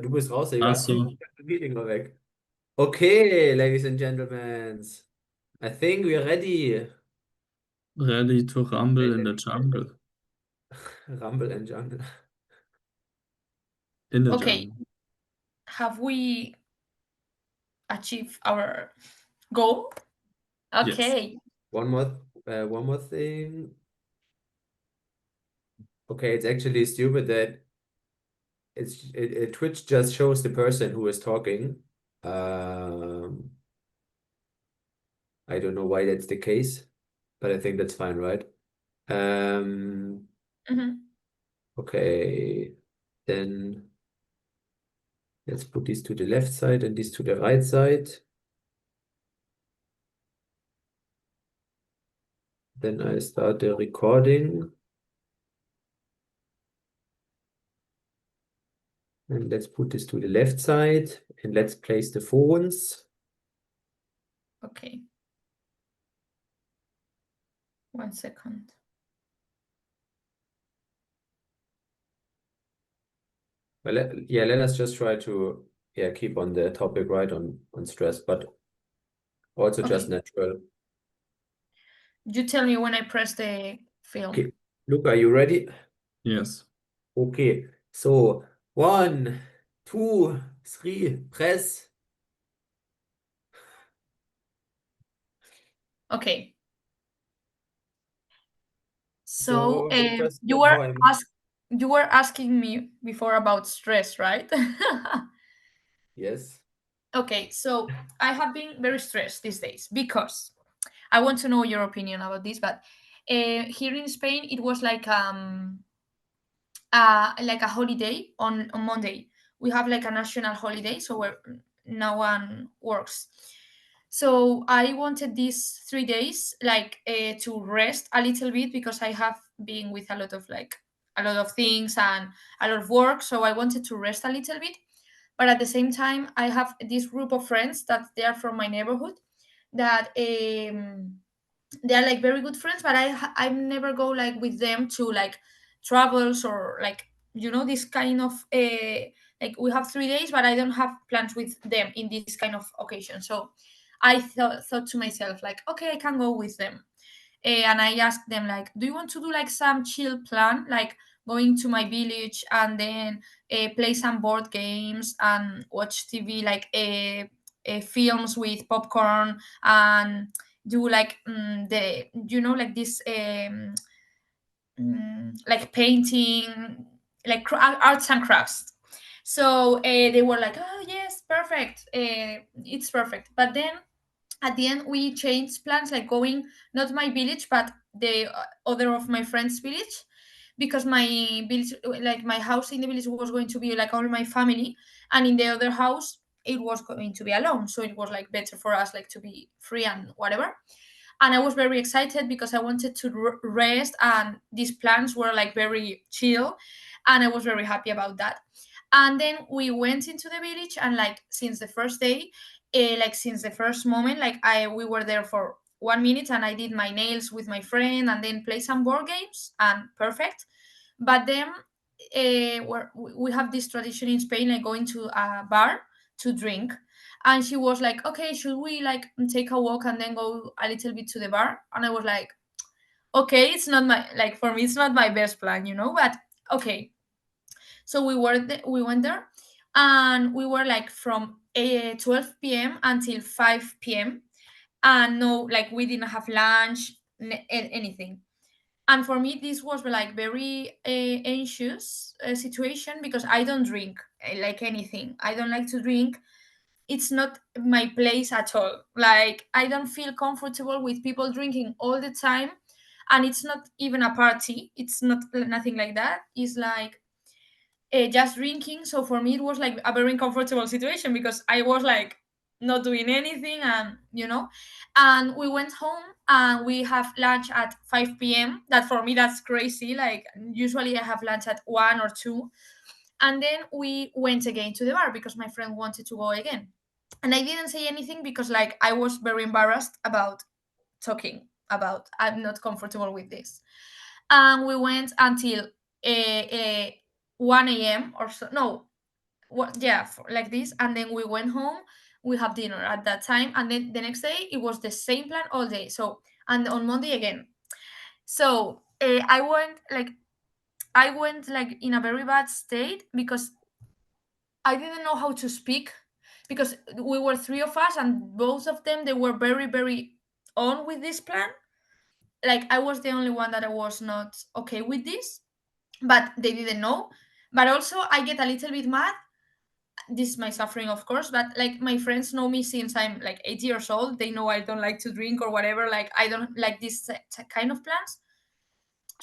Du bist raus, Digga. Ach Hast du so, das Meeting mal weg? Okay, ladies and gentlemen. I think we're ready. ready to rumble in the jungle. Rumble and Jungle. In the Okay, jungle. have we achieved our goal? Yes. Okay. One more thing. Okay, it's actually stupid that Twitch just shows the person who is talking. Um, I don't know why that's the case, but I think that's fine, right? Um, Mhm. okay, then let's put these to the left side and these to the right side. Then I start the recording. And let's put this to the left side and let's place the phones. Okay. 1 second. Well, yeah, let us just try to keep on the topic right on stress, but also just Okay. natural. You tell me when I press the film. Okay, Luca, are you ready? Yes. Okay, so 1, 2, 3, press. Okay. So So just you how were asking me before about stress, right? yes. Okay, so I have been very stressed these days because I want to know your opinion about this, but here in Spain it was like a holiday on Monday. We have like a national holiday, so where no one works. So I wanted these 3 days to rest a little bit because I have been with a lot of things and a lot of work. So I wanted to rest a little bit, but at the same time I have this group of friends that they are from my neighborhood that they are like very good friends, but I never go like with them to like travels or like this kind of like we have 3 days, but I don't have plans with them in this kind of occasion. So I thought to myself like, okay, I can go with them. And I asked them like, do you want to do like some chill plan, like going to my village and then play some board games and watch TV, like films with popcorn and do like the like this like painting, like arts and crafts. So they were like, oh yes, perfect, it's perfect. But then at the end we changed plans, like going not my village but the other of my friend's village, because my village, like my house in the village was going to be like all my family, and in the other house it was going to be alone, so it was like better for us like to be free and whatever. And I was very excited because I wanted to rest, and these plans were like very chill, and I was very happy about that. And then we went into the village, and like since the first day, like since the first moment, like I we were there for 1 minute and I did my nails with my friend and then play some board games and perfect. But then we have this tradition in Spain, like going to a bar to drink. And she was like, okay, should we like take a walk and then go a little bit to the bar? And I was like, okay, it's not my, like for me it's not my best plan, but okay. So we went there, and we were like from 12 p.m. until 5 p.m. And no, like we didn't have lunch, anything. And for me this was like very anxious situation because I don't drink like anything. I don't like to drink. It's not my place at all. Like I don't feel comfortable with people drinking all the time, and it's not even a party. It's not nothing like that. It's like just drinking. So for me, it was like a very uncomfortable situation because I was like not doing anything, and and we went home and we have lunch at 5 p.m. That for me, that's crazy. Like usually I have lunch at 1 or 2, and then we went again to the bar because my friend wanted to go again. And I didn't say anything because like I was very embarrassed about talking about I'm not comfortable with this. And we went until uh, uh, 1 a.m. or so. No, what, yeah, like this. And then we went home, we have dinner at that time, and then the next day it was the same plan all day. So, and on Monday again. So I went like in a very bad state because I didn't know how to speak, because we were three of us and both of them, they were very, very on with this plan. Like I was the only one that I was not okay with this, but they didn't know. But also I get a little bit mad. This is my suffering, of course, but like my friends know me since I'm like 8 years old. They know I don't like to drink or whatever. Like I don't like this kind of plans.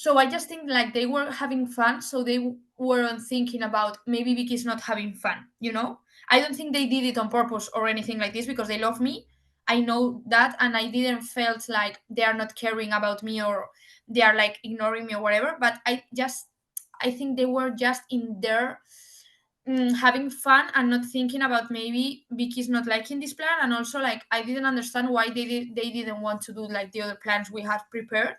So I just think like they were having fun, so they weren't thinking about maybe Vicky's not having fun, you know. I don't think they did it on purpose or anything like this, because they love me. I know that, and I didn't felt like they are not caring about me or they are like ignoring me or whatever. But I think they were just in there, having fun and not thinking about maybe Vicky's not liking this plan. And also like I didn't understand why they didn't want to do like the other plans we had prepared.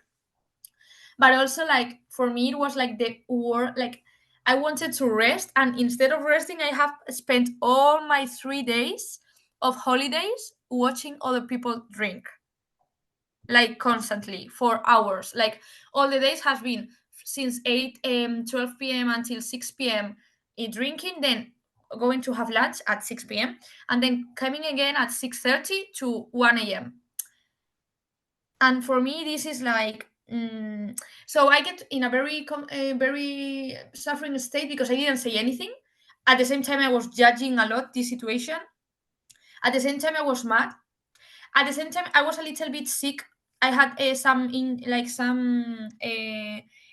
But also like for me it was like the war, like I wanted to rest, and instead of resting I have spent all my 3 days of holidays watching other people drink, like constantly for hours. Like all the days has been since 8 12 p.m until 6 p.m drinking, then going to have lunch at 6 p.m, and then coming again at 6:30 to 1 a.m. And for me this is like, so I get in a very suffering state because I didn't say anything. At the same time I was judging a lot this situation. At the same time I was mad. At the same time I was a little bit sick. I had some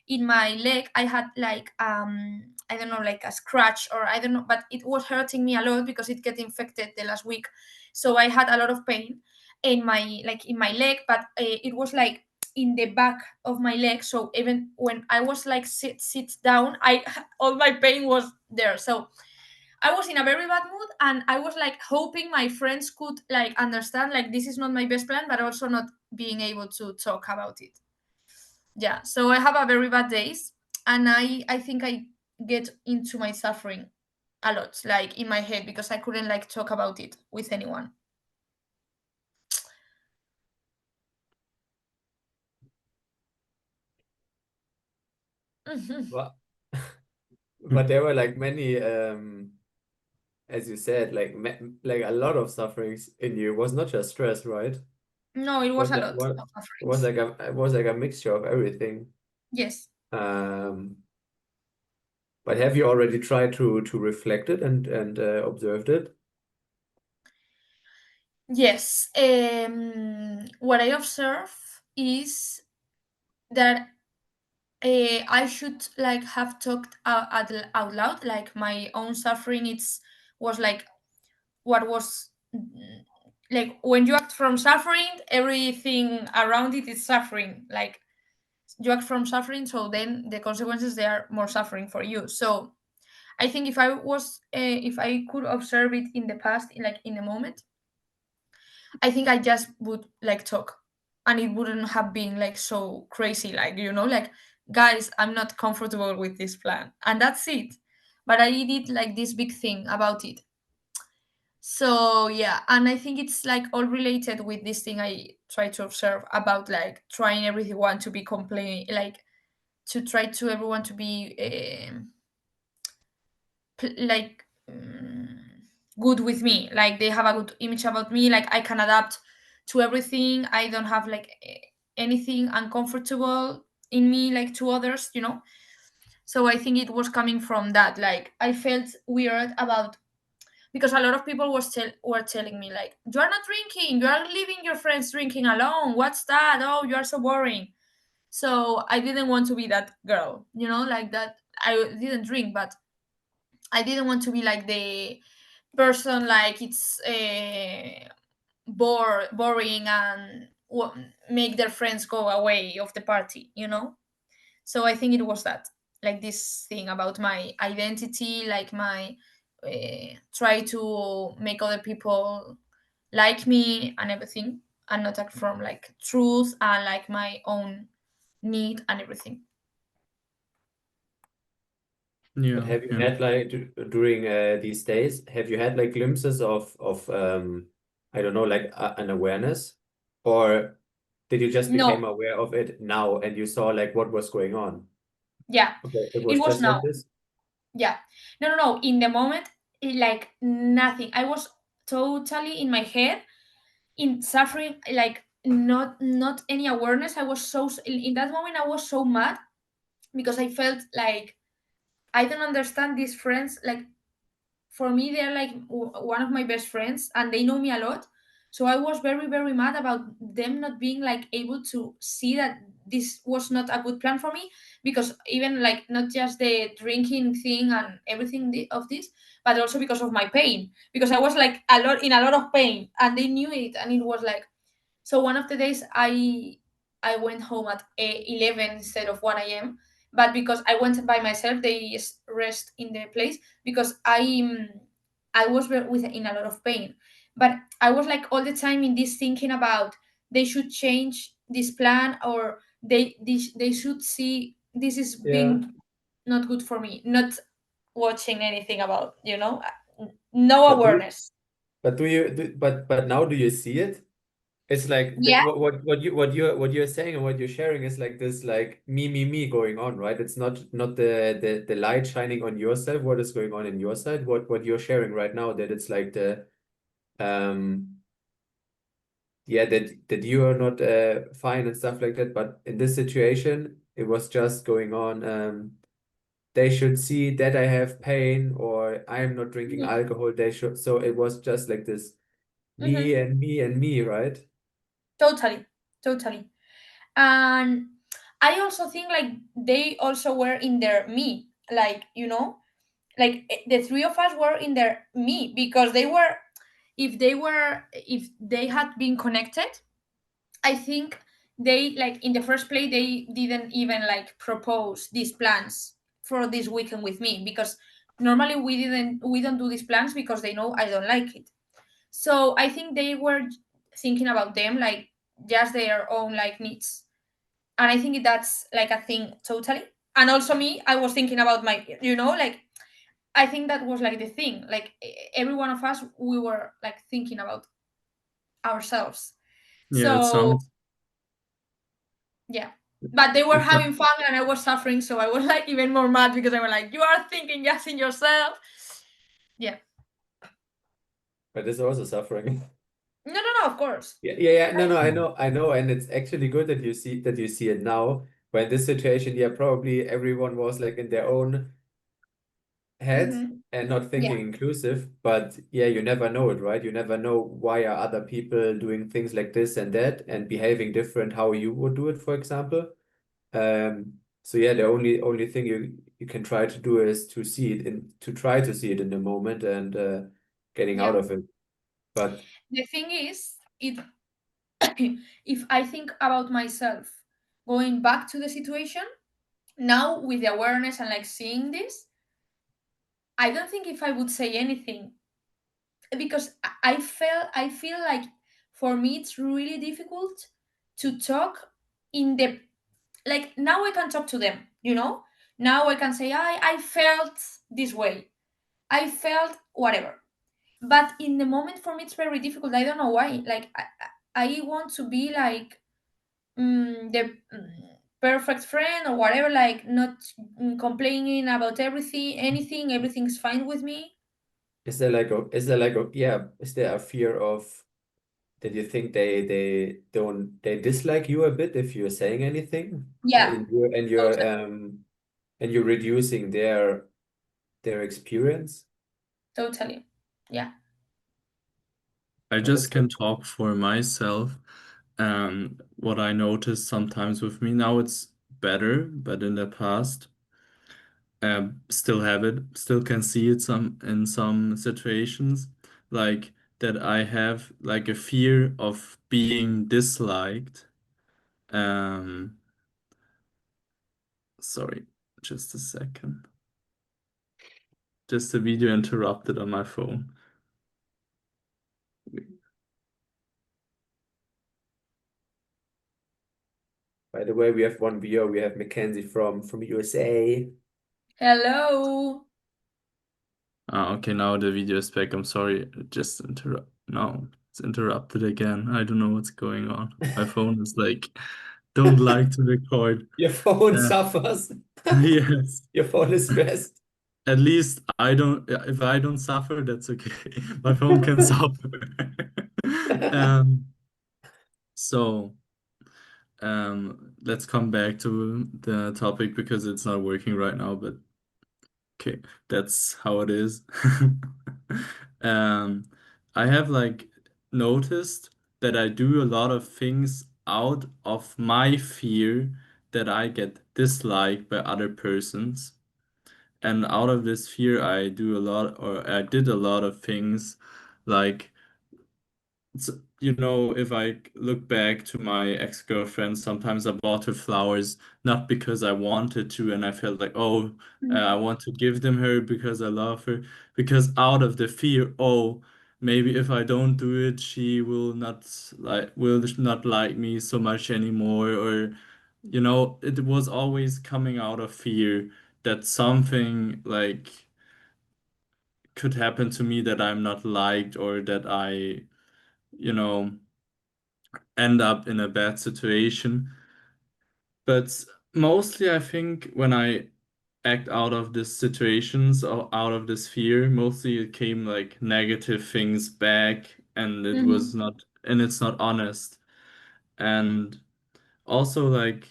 in my leg. I had like, I don't know, like a scratch, or I don't know, but it was hurting me a lot because it get infected the last week. So I had a lot of pain in my leg, but it was like in the back of my leg. So even when I was like sit down, I all my pain was there. So I was in a very bad mood, and I was like hoping my friends could like understand like this is not my best plan, but also not being able to talk about it. Yeah, so I have a very bad days, and I think I get into my suffering a lot, like in my head, because I couldn't like talk about it with anyone. Mhm. But but there were like many, as you said, like a lot of sufferings in you. It was not just stress, right? No, it was Was a that lot what of it was sufferings. like it was like a mixture of everything. Yes. Um, but have you already tried to reflect it and observed it? Yes. What I observe is that I should like have talked out loud, like my own suffering. It's was like what was, like when you act from suffering, everything around it is suffering. Like you act from suffering, so then the consequences they are more suffering for you. So I think if I could observe it in the past, like in the moment, I think I just would like talk, and it wouldn't have been like so crazy, like, like, guys, I'm not comfortable with this plan, and that's it. But I did like this big thing about it. So yeah, and I think it's like all related with this thing I try to observe about like trying everyone to be complaining, like to try to everyone to be like, good with me, like they have a good image about me, like I can adapt to everything. I don't have like anything uncomfortable in me like to others. So I think it was coming from that, like I felt weird about, because a lot of people were telling me like, you are not drinking, you are leaving your friends drinking alone, what's that, oh, you are so boring. So I didn't want to be that girl, like that. I didn't drink, but I didn't want to be like the person like it's boring and make their friends go away of the party. So I think it was that, like this thing about my identity, like my try to make other people like me and everything, and not act from like truth and like my own need and everything. But Yeah, have you yeah. had like during these days, have you had like glimpses of I don't know, like an awareness, or did you just became No, aware of it now and you saw like what was going on? yeah, Okay, it it was was just now. like this. Yeah. No, no, no. In the moment, like nothing. I was totally in my head, in suffering, like not any awareness. I was so in that moment I was so mad because I felt like I don't understand these friends. Like for me they're like one of my best friends and they know me a lot, so I was very very mad about them not being like able to see that this was not a good plan for me, because even like not just the drinking thing and everything of this, but also because of my pain, because I was like a lot of pain and they knew it, and it was like, so one of the days I went home at 11 instead of 1 a.m. But because I went by myself, they rest in the place because I was with in a lot of pain. But I was like all the time in this thinking about they should change this plan, or they should see this is Yeah. being not good for me. Not watching anything about, no But do awareness. but do you do, but now do you see it? It's like Yeah. what you're saying and what you're sharing is like this like me going on, right? It's not the light shining on yourself, what is going on in your side, what you're sharing right now, that it's like the um yeah, that you are not fine and stuff like that. But in this situation, it was just going on. They should see that I have pain or I'm not drinking Mhm. alcohol. They should. So it was just like this me Mhm. and me and me, right? Totally, totally. And I also think like they also were in their me, like like the three of us were in their me, because if they had been connected, I think they, like, in the first place they didn't even like propose these plans for this weekend with me, because normally we don't do these plans because they know I don't like it. So I think they were thinking about them, like just their own like needs, and I think that's like a thing totally. And also me, I was thinking about my, like, I think that was like the thing, like every one of us, we were like thinking about ourselves. Yeah, it So sounds yeah, but they were it, having fun and I was suffering, so I was like even more mad because I was like, you are thinking just in yourself. Yeah. But it's also suffering. No, no, no, of course. Yeah. No, I know, and it's actually good that you see it now. But in this situation, yeah, probably everyone was like in their own head Hmm. and not Yeah, thinking inclusive. But yeah, you never know it, right? You never know why are other people doing things like this and that and behaving different how you would do it, for example. So yeah, the only thing you can try to do is to try to see it in the moment and getting out yeah. of it. But The thing is, it if I think about myself going back to the situation now with the awareness and like seeing this, I don't think if I would say anything, because I feel like for me it's really difficult to talk in the, like, now I can talk to them, now I can say I felt this way, I felt whatever. But in the moment for me it's very difficult. I don't know why. Like I want to be like the perfect friend or whatever, like not complaining about everything's fine with me. is there a fear of that you think they dislike you a bit if you're saying anything Yeah, totally. and you're reducing their experience? Totally. Yeah. I Oh, that's just good. can talk for myself. What I noticed sometimes with me now, it's better, but in the past, still have it, still can see it some in some situations, like that I have like a fear of being disliked. Um, sorry, just a second. Just the video interrupted on my phone. By the way, we have one viewer. We have Mackenzie from USA. Hello. Okay, now the video is back. I'm sorry, it just no, it's interrupted again. I don't know what's going on. My phone is like, don't like to record. Your phone Uh, suffers. yes. Your phone is stressed. At least I don't, if I don't suffer, that's okay. My phone can suffer. Um, so let's come back to the topic because it's not working right now, but okay, that's how it is. Um, I have like noticed that I do a lot of things out of my fear that I get disliked by other persons. And out of this fear, I do a lot, or I did a lot of things like if I look back to my ex-girlfriend, sometimes I bought her flowers not because I wanted to, and I felt like, oh, I want to give them her because I love her, because out of the fear, oh, maybe if I don't do it, she will not like me so much anymore, or it was always coming out of fear that something like could happen to me that I'm not liked or that I you know end up in a bad situation. But mostly, I think when I act out of these situations or out of this fear, mostly it came like negative things back, and it's not honest. And also, like,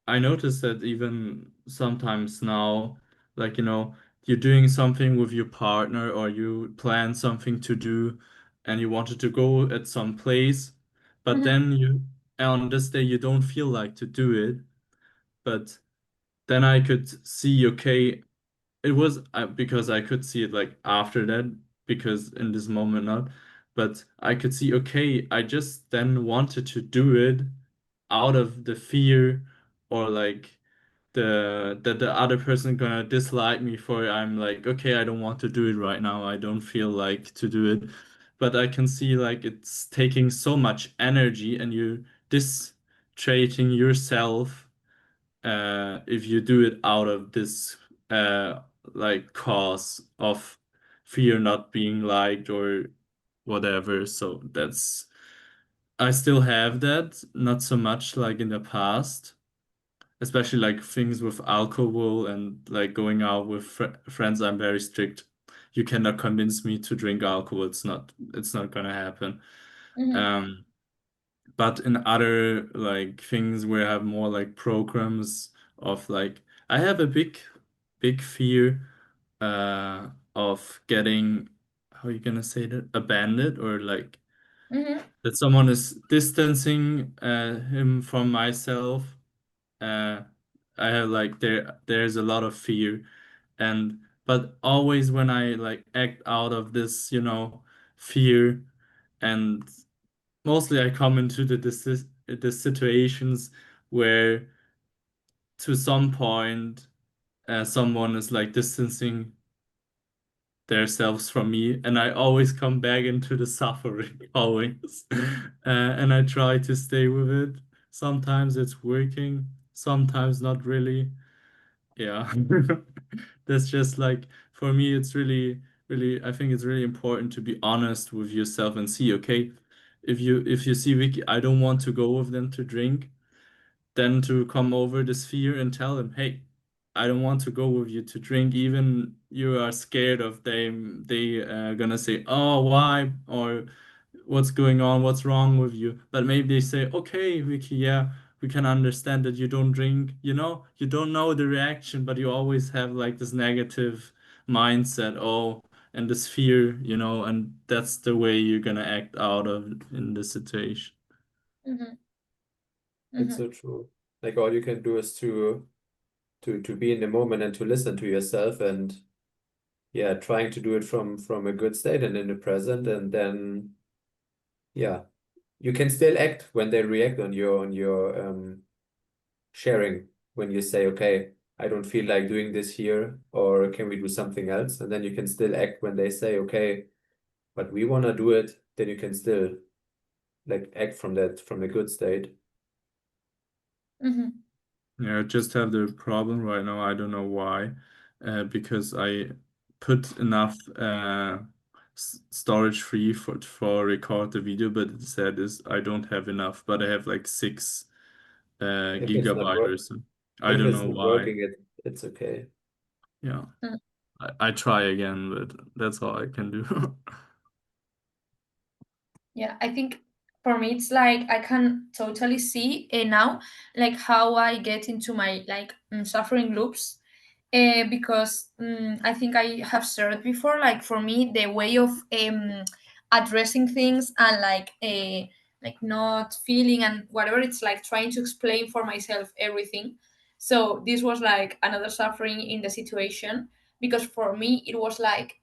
I noticed that even sometimes now, like, you're doing something with your partner or you plan something to do and you wanted to go at some place, but Mhm. then on this day, you don't feel like to do it. But then I could see, okay, it was because I could see it like after that, because in this moment, not. But I could see, okay, I just then wanted to do it out of the fear or like that the other person gonna dislike me for it. I'm like, okay, I don't want to do it right now. I don't feel like to do it. But I can see like it's taking so much energy and you distracting yourself if you do it out of this uh like cause of fear not being liked or whatever. So that's I still have that, not so much like in the past, especially like things with alcohol and like going out with friends. I'm very strict. You cannot convince me to drink alcohol. It's not gonna happen. Mhm. Um, but in other like things where I have more like programs of like I have a big fear of getting, how you gonna say that, abandoned, or like Mhm. that someone is distancing him from myself. uh I have like there's a lot of fear, and but always when I like act out of this fear, and mostly I come into the situations where to some point someone is like distancing themselves from me, and I always come back into the suffering always. And I try to stay with it. Sometimes it's working, sometimes not really. Yeah. That's just like, for me, it's really, I think it's really important to be honest with yourself and see, okay, if you see Vicky, I don't want to go with them to drink, then to come over this fear and tell them, hey, I don't want to go with you to drink, even you are scared of they gonna say, oh, why, or what's going on, what's wrong with you. But maybe they say, okay, Vicky, yeah, we can understand that you don't drink, you don't know the reaction, but you always have like this negative mindset, oh, and this fear, and that's the way you're gonna act out of in the situation. Mhm. It's Mhm. so true. Like all you can do is to be in the moment and to listen to yourself, and yeah, trying to do it from a good state and in the present, and then yeah, you can still act when they react on your sharing, when you say, okay, I don't feel like doing this here, or can we do something else? And then you can still act when they say, okay, but we want to do it, then you can still like act from a good state. Mhm. Yeah, I just have the problem right now. I don't know why. because I put enough storage free for record the video, but it said is I don't have enough, but I have like 6 If it's not gigabyte work, or so. I if don't it's know not why. working, it's okay. Yeah, Mm. I try again, but that's all I can do. Yeah, I think for me it's like I can totally see now like how I get into my like suffering loops. Because I think I have shared before, like for me, the way of addressing things and like not feeling and whatever, it's like trying to explain for myself everything. So this was like another suffering in the situation, because for me it was like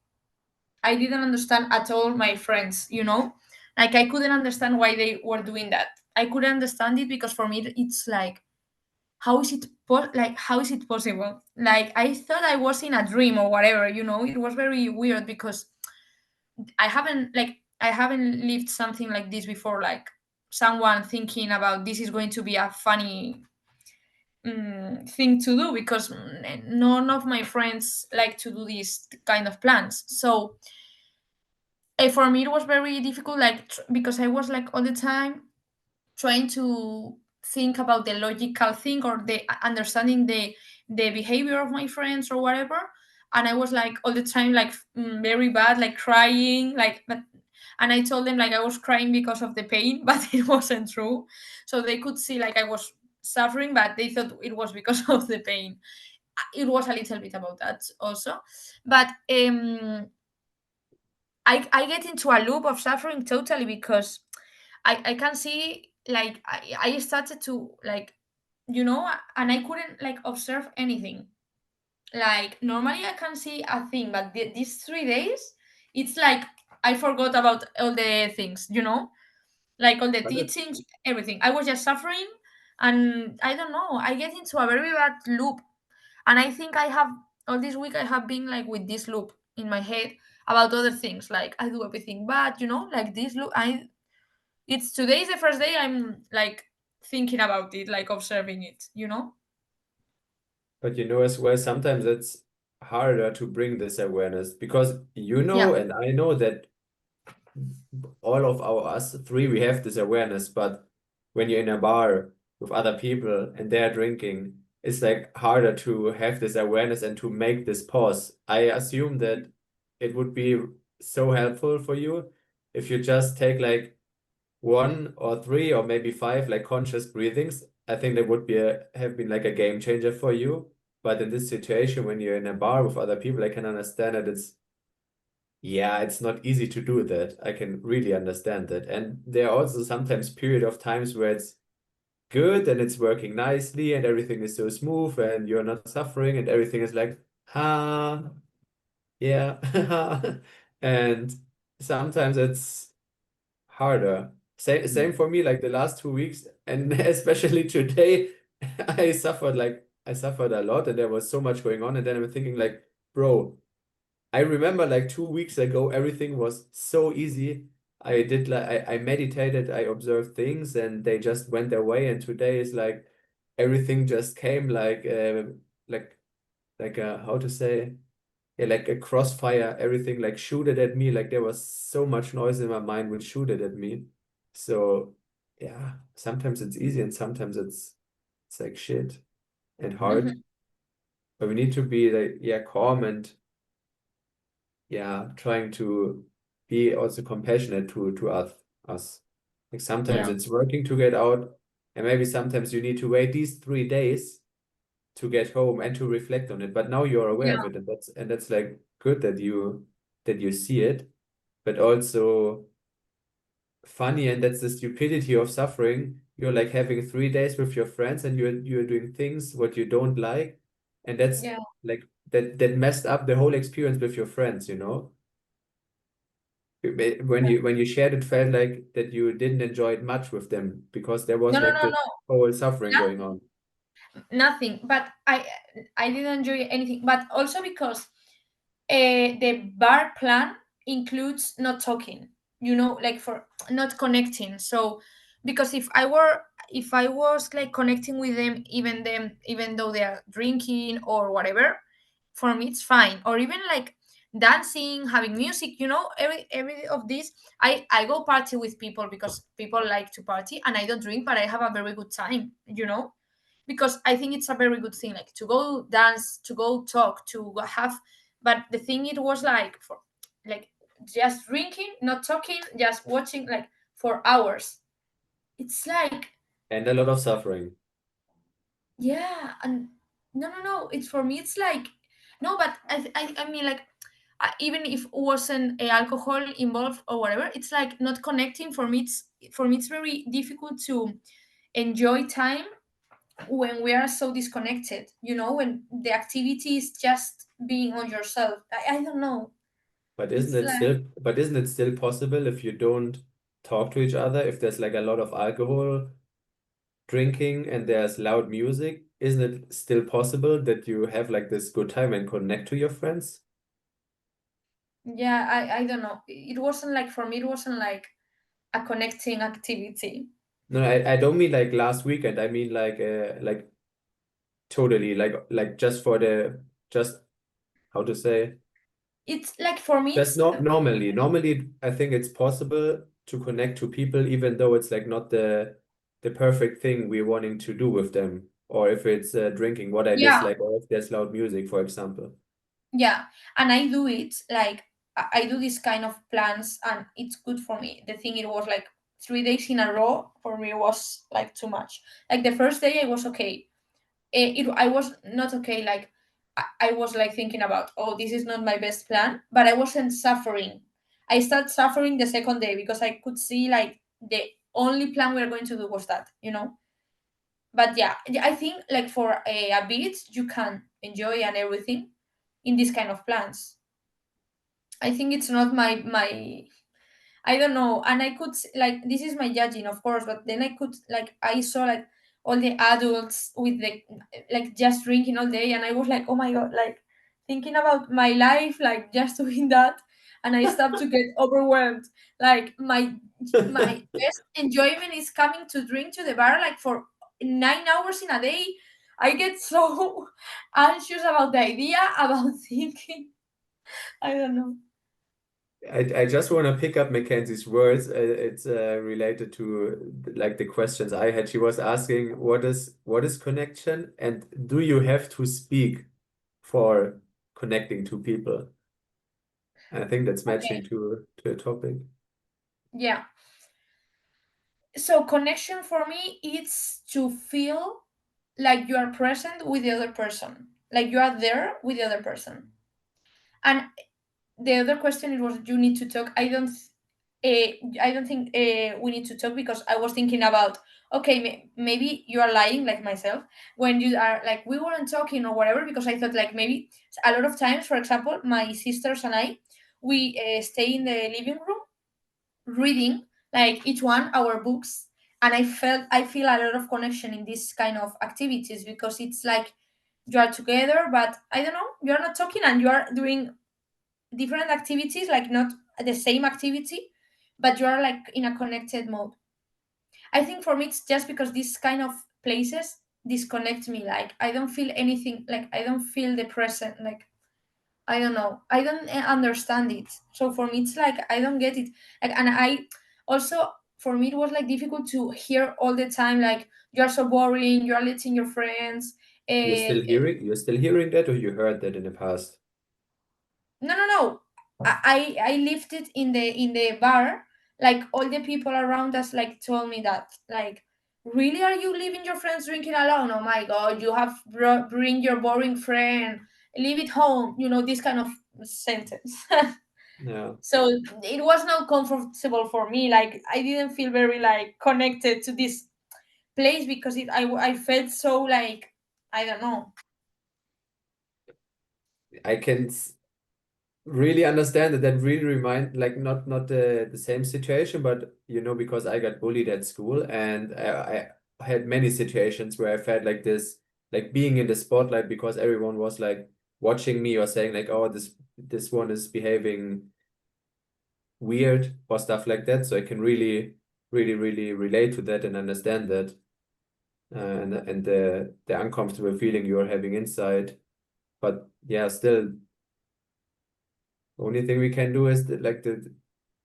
I didn't understand at all my friends, like I couldn't understand why they were doing that. I couldn't understand it because for me it's like how is it possible? Like I thought I was in a dream or whatever. It was very weird because I haven't lived something like this before, like someone thinking about this is going to be a funny thing to do, because none of my friends like to do these kind of plans. So for me it was very difficult, like because I was like all the time trying to think about the logical thing or the understanding the behavior of my friends or whatever. And I was like all the time like very bad, like crying, and I told them like I was crying because of the pain, but it wasn't true. So they could see like I was suffering, but they thought it was because of the pain. It was a little bit about that also. But I get into a loop of suffering totally, because I can see like I started to like and I couldn't like observe anything. Like normally I can see a thing, but these 3 days it's like I forgot about all the things, like all the But it, teachings, everything. I was just suffering, and I don't know, I get into a very bad loop. And I think I have all this week I have been like with this loop in my head about other things, like I do everything bad, like this loop. It's today's the first day I'm like thinking about it, like observing it. but as well, sometimes it's harder to bring this awareness because Yeah, and I know that all of us three, we have this awareness, but when you're in a bar with other people and they're drinking, it's like harder to have this awareness and to make this pause. I assume that it would be so helpful for you if you just take like 1 or 3 or maybe 5 like conscious breathings. I think that would have been like a game changer for you. But in this situation, when you're in a bar with other people, I can understand that it's not easy to do that. I can really understand that. And there are also sometimes period of times where it's good and it's working nicely and everything is so smooth and you're not suffering and everything is like, ha, yeah. And sometimes it's harder. Same for me, like the last 2 weeks, and especially today, I suffered a lot and there was so much going on. And then I'm thinking like, bro, I remember like 2 weeks ago, everything was so easy. I meditated, I observed things and they just went their way. And today is like everything just came like how to say, yeah, like a crossfire, everything like shooted at me. Like there was so much noise in my mind which shooted at me. So yeah, sometimes it's easy and sometimes it's like shit and hard. hmm, But we need to be like, yeah, calm and yeah, trying to be also compassionate to us. Like sometimes yeah, it's working to get out, and maybe sometimes you need to wait these 3 days to get home and to reflect on it. But now you're aware yeah, of it, and that's like good that you see it, but also funny, and that's the stupidity of suffering. You're like having 3 days with your friends, and you're doing things what you don't like, and that's yeah. like that messed up the whole experience with your friends. When you shared it felt like that you didn't enjoy it much with them because there was No, no, like no, this no, whole suffering going nothing, on. nothing. But I didn't enjoy anything. But also because the bar plan includes not talking, like for not connecting. So because if I was like connecting with them, even though they are drinking or whatever, for me it's fine. Or even like dancing, having music, every of this. I go party with people because people like to party, and I don't drink, but I have a very good time, because I think it's a very good thing, like to go dance, to go talk, to go have. But the thing, it was like for like just drinking, not talking, just watching like for hours. It's like, And a lot of suffering. yeah, and no, it's for me, it's like, no, but I mean, like, even if wasn't alcohol involved or whatever, it's like not connecting. For me it's very difficult to enjoy time when we are so disconnected, when the activity is just being on yourself. I don't know. But It's like, isn't it still possible if you don't talk to each other, if there's like a lot of alcohol drinking and there's loud music, isn't it still possible that you have like this good time and connect to your friends? yeah, I don't know. It wasn't like, for me, it wasn't like a connecting activity. No, I don't mean like last weekend. I mean like totally like just for the just how to say It's like, for me, just it's not normally I think it's possible to connect to people even though it's like not the perfect thing we're wanting to do with them, or if it's drinking what I yeah, dislike, or if there's loud music, for example. yeah. And I do it like, I do this kind of plans, and it's good for me. The thing, it was like 3 days in a row for me was like too much. Like the first day I was okay. I was not okay. Like I was like thinking about, oh, this is not my best plan, but I wasn't suffering. I started suffering the second day because I could see like the only plan we are going to do was that. But yeah, I think like for a bit you can enjoy and everything in this kind of plans. I think it's not my I don't know. And I could like, this is my judging, of course, but then I saw like all the adults with the like just drinking all day, and I was like, oh my god, like thinking about my life, like just doing that, and I stopped to get overwhelmed. Like my best enjoyment is coming to drink to the bar like for 9 hours in a day. I get so anxious about the idea about thinking. I don't know. I just want to pick up Mackenzie's words. It's related to like the questions I had. She was asking, what is connection, and do you have to speak for connecting to people? And I think that's Okay. matching to a topic. Yeah. So connection for me is to feel like you are present with the other person, like you are there with the other person. And the other question, it was, you need to talk. I don't think we need to talk, because I was thinking about, okay, maybe you are lying, like myself, when you are like, we weren't talking or whatever, because I thought like maybe a lot of times, for example, my sisters and I, we stay in the living room reading, like each one our books. And I feel a lot of connection in this kind of activities, because it's like you are together, but I don't know, you are not talking, and you are doing different activities, like not the same activity, but you are like in a connected mode. I think for me it's just because this kind of places disconnect me. Like I don't feel anything, like I don't feel the present, like I don't know. I don't understand it. So for me, it's like I don't get it. Like, and I also, for me, it was like difficult to hear all the time. Like, you are so boring. You are letting your friends. You're still hearing that, or you heard that in the past? No. I lived it in the bar. Like all the people around us like told me that, like, really, are you leaving your friends drinking alone? Oh my god, you have bring your boring friend. Leave it home. This kind of sentence. Yeah. So it was not comfortable for me. Like I didn't feel very like connected to this place, because I felt so like, I don't know. I can really understand that. That really remind like not the same situation, but because I got bullied at school, and I had many situations where I felt like this, like being in the spotlight, because everyone was like watching me or saying like, oh, this one is behaving weird or stuff like that. So I can really relate to that and understand that, and the uncomfortable feeling you're having inside. But yeah, still, the only thing we can do is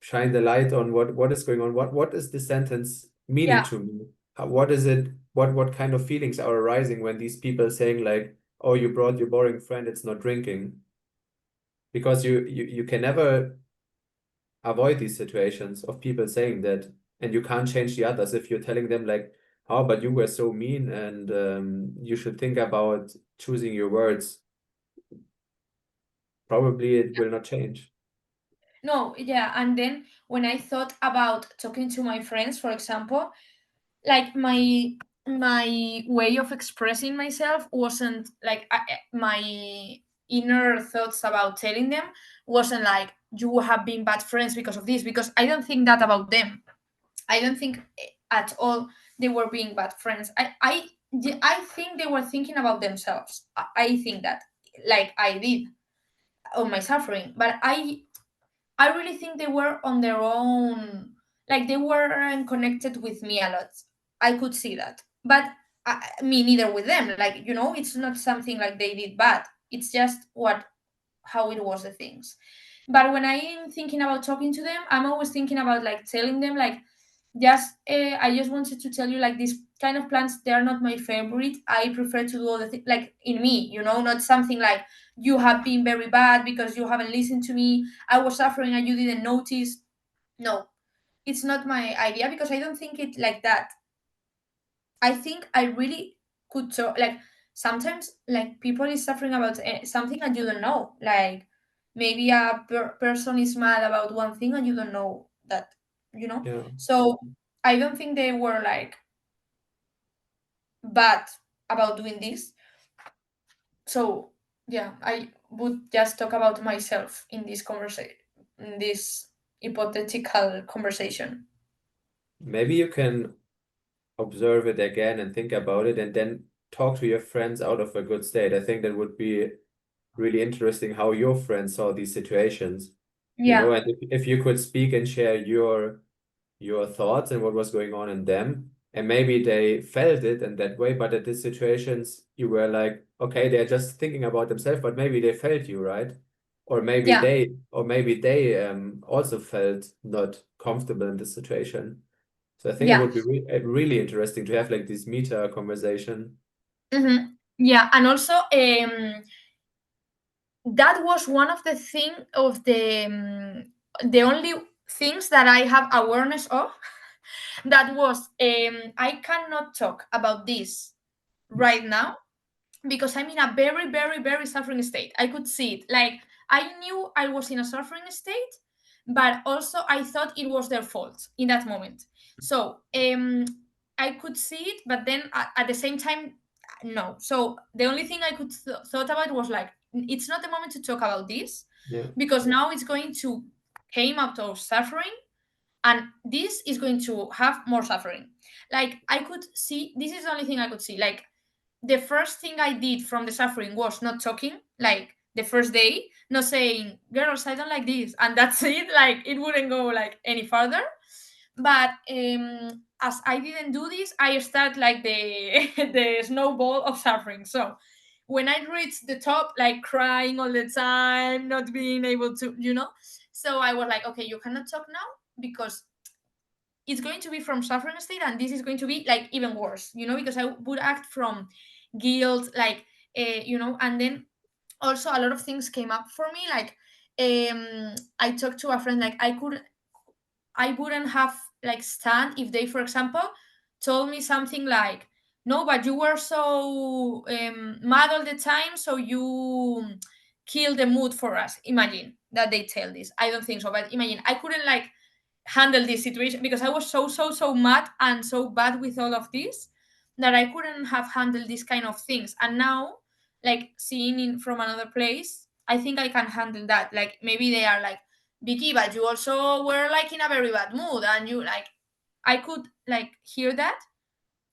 shine the light on what is going on. What is the sentence meaning Yeah. to me? What is it? What kind of feelings are arising when these people saying like, "Oh, you brought your boring friend, it's not drinking," because you can never avoid these situations of people saying that, and you can't change the others if you're telling them like, "Oh, but you were so mean, and you should think about choosing your words." Probably it will not change. No, yeah. And then when I thought about talking to my friends, for example, like my way of expressing myself wasn't like my inner thoughts about telling them wasn't like you have been bad friends because of this, because I don't think that about them. I don't think at all they were being bad friends. I think they were thinking about themselves. I think that, like I did on my suffering, but I really think they were on their own, like they weren't connected with me a lot. I could see that, but me neither with them. Like, it's not something like they did bad. It's just how it was the things. But when I'm thinking about talking to them, I'm always thinking about like telling them like, just I just wanted to tell you like these kind of plants, they are not my favorite. I prefer to do other things like in me, not something like you have been very bad because you haven't listened to me. I was suffering and you didn't notice. No, it's not my idea, because I don't think it like that. I think I really could talk. Like sometimes, like people is suffering about something and you don't know. Like maybe a person is mad about one thing and you don't know that. Yeah. So I don't think they were like bad about doing this. So yeah, I would just talk about myself in this conversation, in this hypothetical conversation. Maybe you can observe it again and think about it and then talk to your friends out of a good state. I think that would be really interesting how your friends saw these situations, Yeah, and if you could speak and share your thoughts and what was going on in them, and maybe they felt it in that way, but at these situations you were like, okay, they're just thinking about themselves, but maybe they felt you, right? yeah. Or maybe they also felt not comfortable in this situation. So I think it Yeah. would be really interesting to have like this meta conversation. Yeah, and also that was one of the only things that I have awareness of. That was I cannot talk about this right now because I'm in a very, very, very suffering state. I could see it. Like I knew I was in a suffering state, but also I thought it was their fault in that moment. So I could see it, but then at the same time, no. So the only thing I could thought about was like, it's not the moment to talk about this, Yeah. because now it's going to came out of suffering, and this is going to have more suffering. Like I could see, this is the only thing I could see. Like the first thing I did from the suffering was not talking, like the first day, not saying, girls, I don't like this, and that's it. Like it wouldn't go like any further. But as I didn't do this, I start like the the snowball of suffering. So when I reached the top, like crying all the time, not being able to, so I was like, okay, you cannot talk now because it's going to be from suffering state, and this is going to be like even worse, because I would act from guilt, like and then also a lot of things came up for me, like I talked to a friend, like I wouldn't have like stand if they, for example, told me something like, no, but you were so mad all the time, so you kill the mood for us. Imagine that they tell this. I don't think so, but imagine I couldn't like handle this situation because I was so mad and so bad with all of this that I couldn't have handled these kind of things. And now, like seeing in from another place, I think I can handle that. Like maybe they are like, Vicky, but you also were like in a very bad mood, and you like, I could like hear that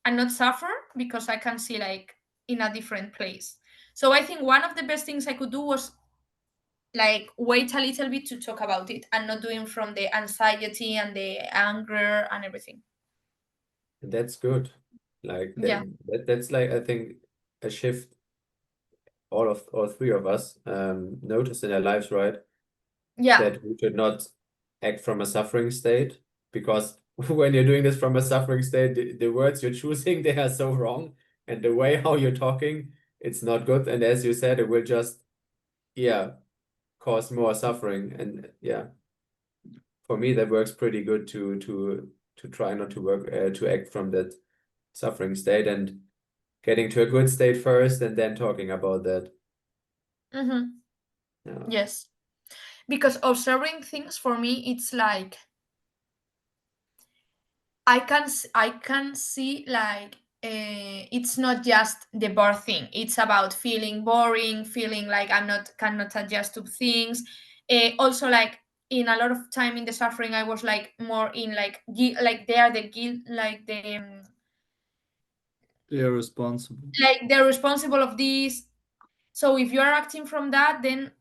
and not suffer because I can see like in a different place. So I think one of the best things I could do was like wait a little bit to talk about it and not doing from the anxiety and the anger and everything. And that's good. Like Yeah. that's like I think a shift all three of us noticed in our lives, right? Yeah. That we should not act from a suffering state, because when you're doing this from a suffering state, the words you're choosing, they are so wrong, and the way how you're talking, it's not good. And as you said, it will just, yeah, cause more suffering. And yeah, for me, that works pretty good to try not to work to act from that suffering state, and getting to a good state first, and then talking about that. Mm-hmm. Yeah. Yes. Because observing things for me, it's like I can see like it's not just the birth thing. It's about feeling boring, feeling like I'm not cannot adjust to things. Also, like in a lot of time in the suffering, I was like more in like like they are the guilt, They are responsible. like they're responsible of this. So if you are acting from that, then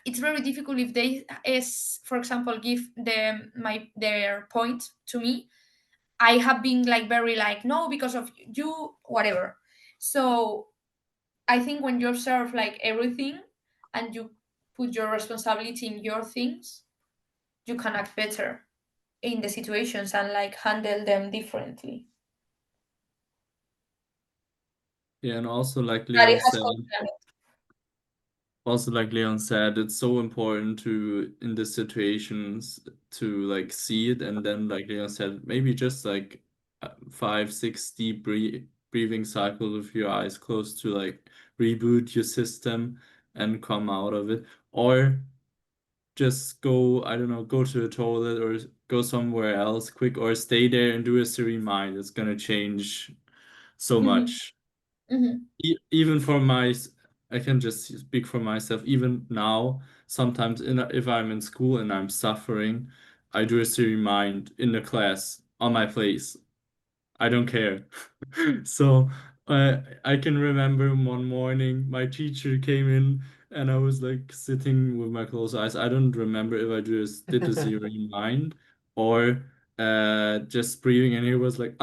it's very difficult if they is, for example, give them their point to me. I have been like very like no because of you whatever. So I think when you observe like everything and you put your responsibility in your things, you can act better in the situations and like handle them differently. Yeah, and also like But it Leon has said, consequences. it's so important to in the situations to like see it, and then like Leon said, maybe just like 5, 6 deep breathing cycles with your eyes closed to like reboot your system and come out of it, or just go, I don't know, go to the toilet or go somewhere else quick, or stay there and do a serene mind. It's gonna change so Mm-hmm. much. Mm-hmm. Even for I can just speak for myself. Even now, sometimes if I'm in school and I'm suffering, I do a serene mind in the class on my place. I don't care. So I can remember one morning my teacher came in and I was like sitting with my closed eyes. I don't remember if I just did the zero in mind or just breathing, and he was like,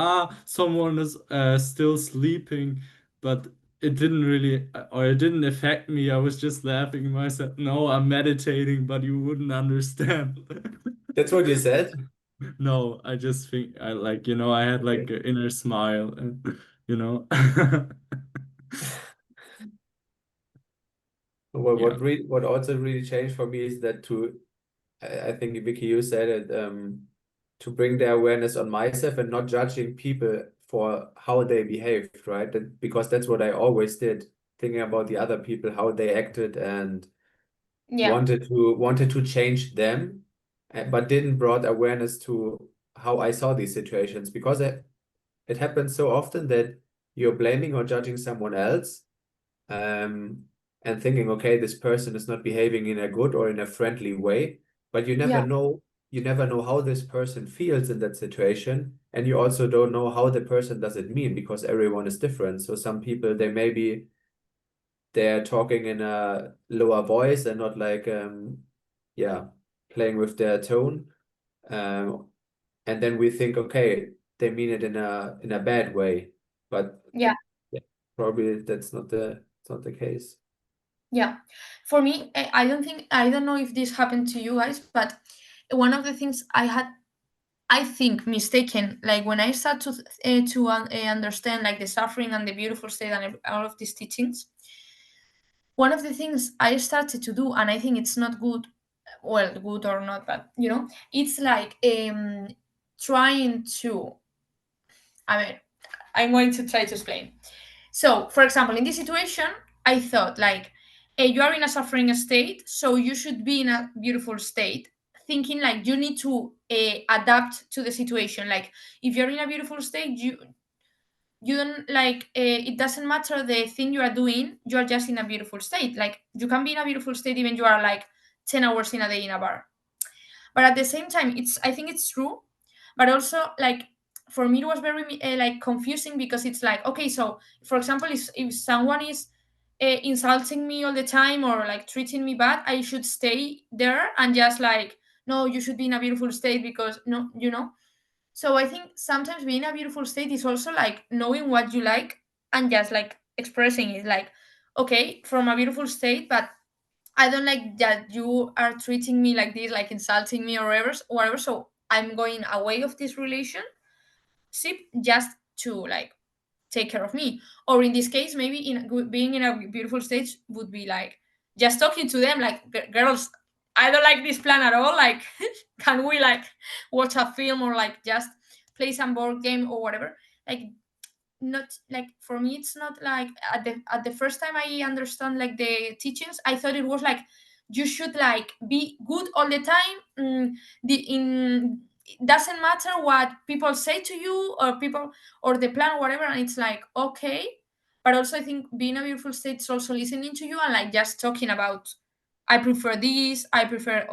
someone is still sleeping, but it didn't really, or it didn't affect me. I was just laughing myself. No, I'm meditating, but you wouldn't understand. That's what you said? No, I just think I like, I had like Okay. an inner smile and, you know. Yeah. What also really changed for me is that I think Vicky, you said it, to bring the awareness on myself and not judging people for how they behaved, right? Because that's what I always did, thinking about the other people, how they acted, and Yeah. wanted to change them, but didn't brought awareness to how I saw these situations, because it happens so often that you're blaming or judging someone else, um, and thinking, okay, this person is not behaving in a good or in a friendly way, but Yeah. you never know how this person feels in that situation, and you also don't know how the person does it mean, because everyone is different. So some people, they're talking in a lower voice and not like yeah, playing with their tone, um, and then we think, okay, they mean it in a bad way, but Yeah. yeah, probably it's not the case. Yeah. For me, I don't know if this happened to you guys, but one of the things I think mistaken, like when I start to understand like the suffering and the beautiful state and all of these teachings, one of the things I started to do, and I think it's not good, well, good or not, but it's like trying to. I mean, I'm going to try to explain. So, for example, in this situation, I thought like you are in a suffering state, so you should be in a beautiful state, thinking like you need to adapt to the situation. Like if you're in a beautiful state, you don't like it doesn't matter the thing you are doing. You are just in a beautiful state. Like you can be in a beautiful state even you are like 10 hours in a day in a bar. But at the same time, it's I think it's true, but also like for me it was very like confusing, because it's like okay, so for example, if someone is insulting me all the time or like treating me bad, I should stay there and just like no, you should be in a beautiful state because no. So I think sometimes being in a beautiful state is also like knowing what you like and just like expressing it, like okay, from a beautiful state, but I don't like that you are treating me like this, like insulting me or whatever. So I'm going away of this relationship just to like take care of me. Or in this case, maybe being in a beautiful state would be like just talking to them, like, Girls, I don't like this plan at all. Like, can we like watch a film or like just play some board game or whatever? Like, not like, for me it's not like at the first time I understand like the teachings, I thought it was like you should like be good all the time. It doesn't matter what people say to you or people or the plan, whatever, and it's like, okay. But also I think being a beautiful state is also listening to you and like just talking about, I prefer this, I prefer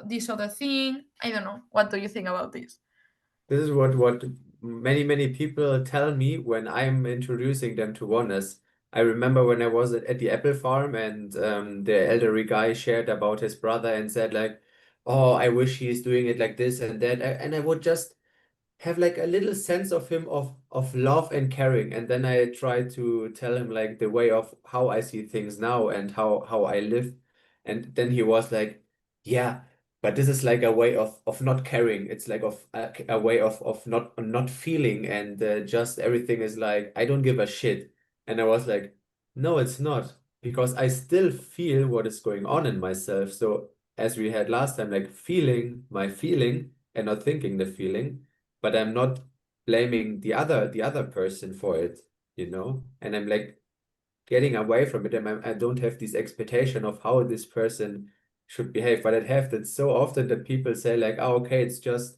this other thing. I don't know, what do you think about this? This is what many people tell me when I'm introducing them to Oneness. I remember when I was at the apple farm and the elderly guy shared about his brother and said like, "Oh, I wish he's doing it like this and that," and I would just have like a little sense of him of love and caring, and then I try to tell him like the way of how I see things now and how I live, and then he was like, yeah, but this is like a way of not caring. It's like of a way of not feeling, and just everything is like I don't give a shit. And I was like, no, it's not, because I still feel what is going on in myself. So as we had last time, like feeling my feeling and not thinking the feeling, but I'm not blaming the other person for it, you know? And I'm like getting away from it, and I don't have this expectation of how this person should behave. But I have that so often that people say like, oh, okay, it's just,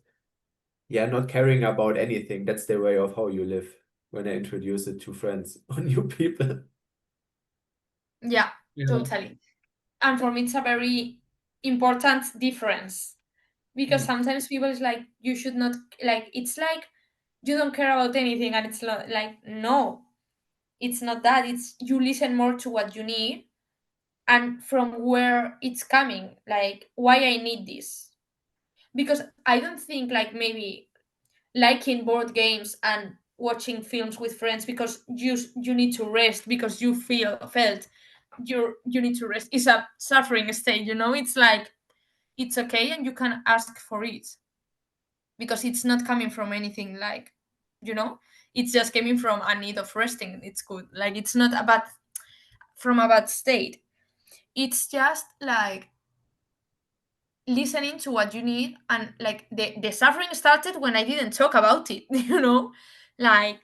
yeah, not caring about anything. That's the way of how you live, when I introduce it to friends or new people. Yeah, Yeah. totally. And for me it's a very important difference, because Mm. sometimes people is like, you should not, like, it's like you don't care about anything, and it's like, no, it's not that. It's you listen more to what you need and from where it's coming, like why I need this. Because I don't think like maybe liking board games and watching films with friends because you need to rest, because you felt you need to rest, is a suffering state, it's like, it's okay and you can ask for it, because it's not coming from anything like, you know it's just coming from a need of resting. It's good, like it's not about from a bad state. It's just like listening to what you need, and like the suffering started when I didn't talk about it. Like,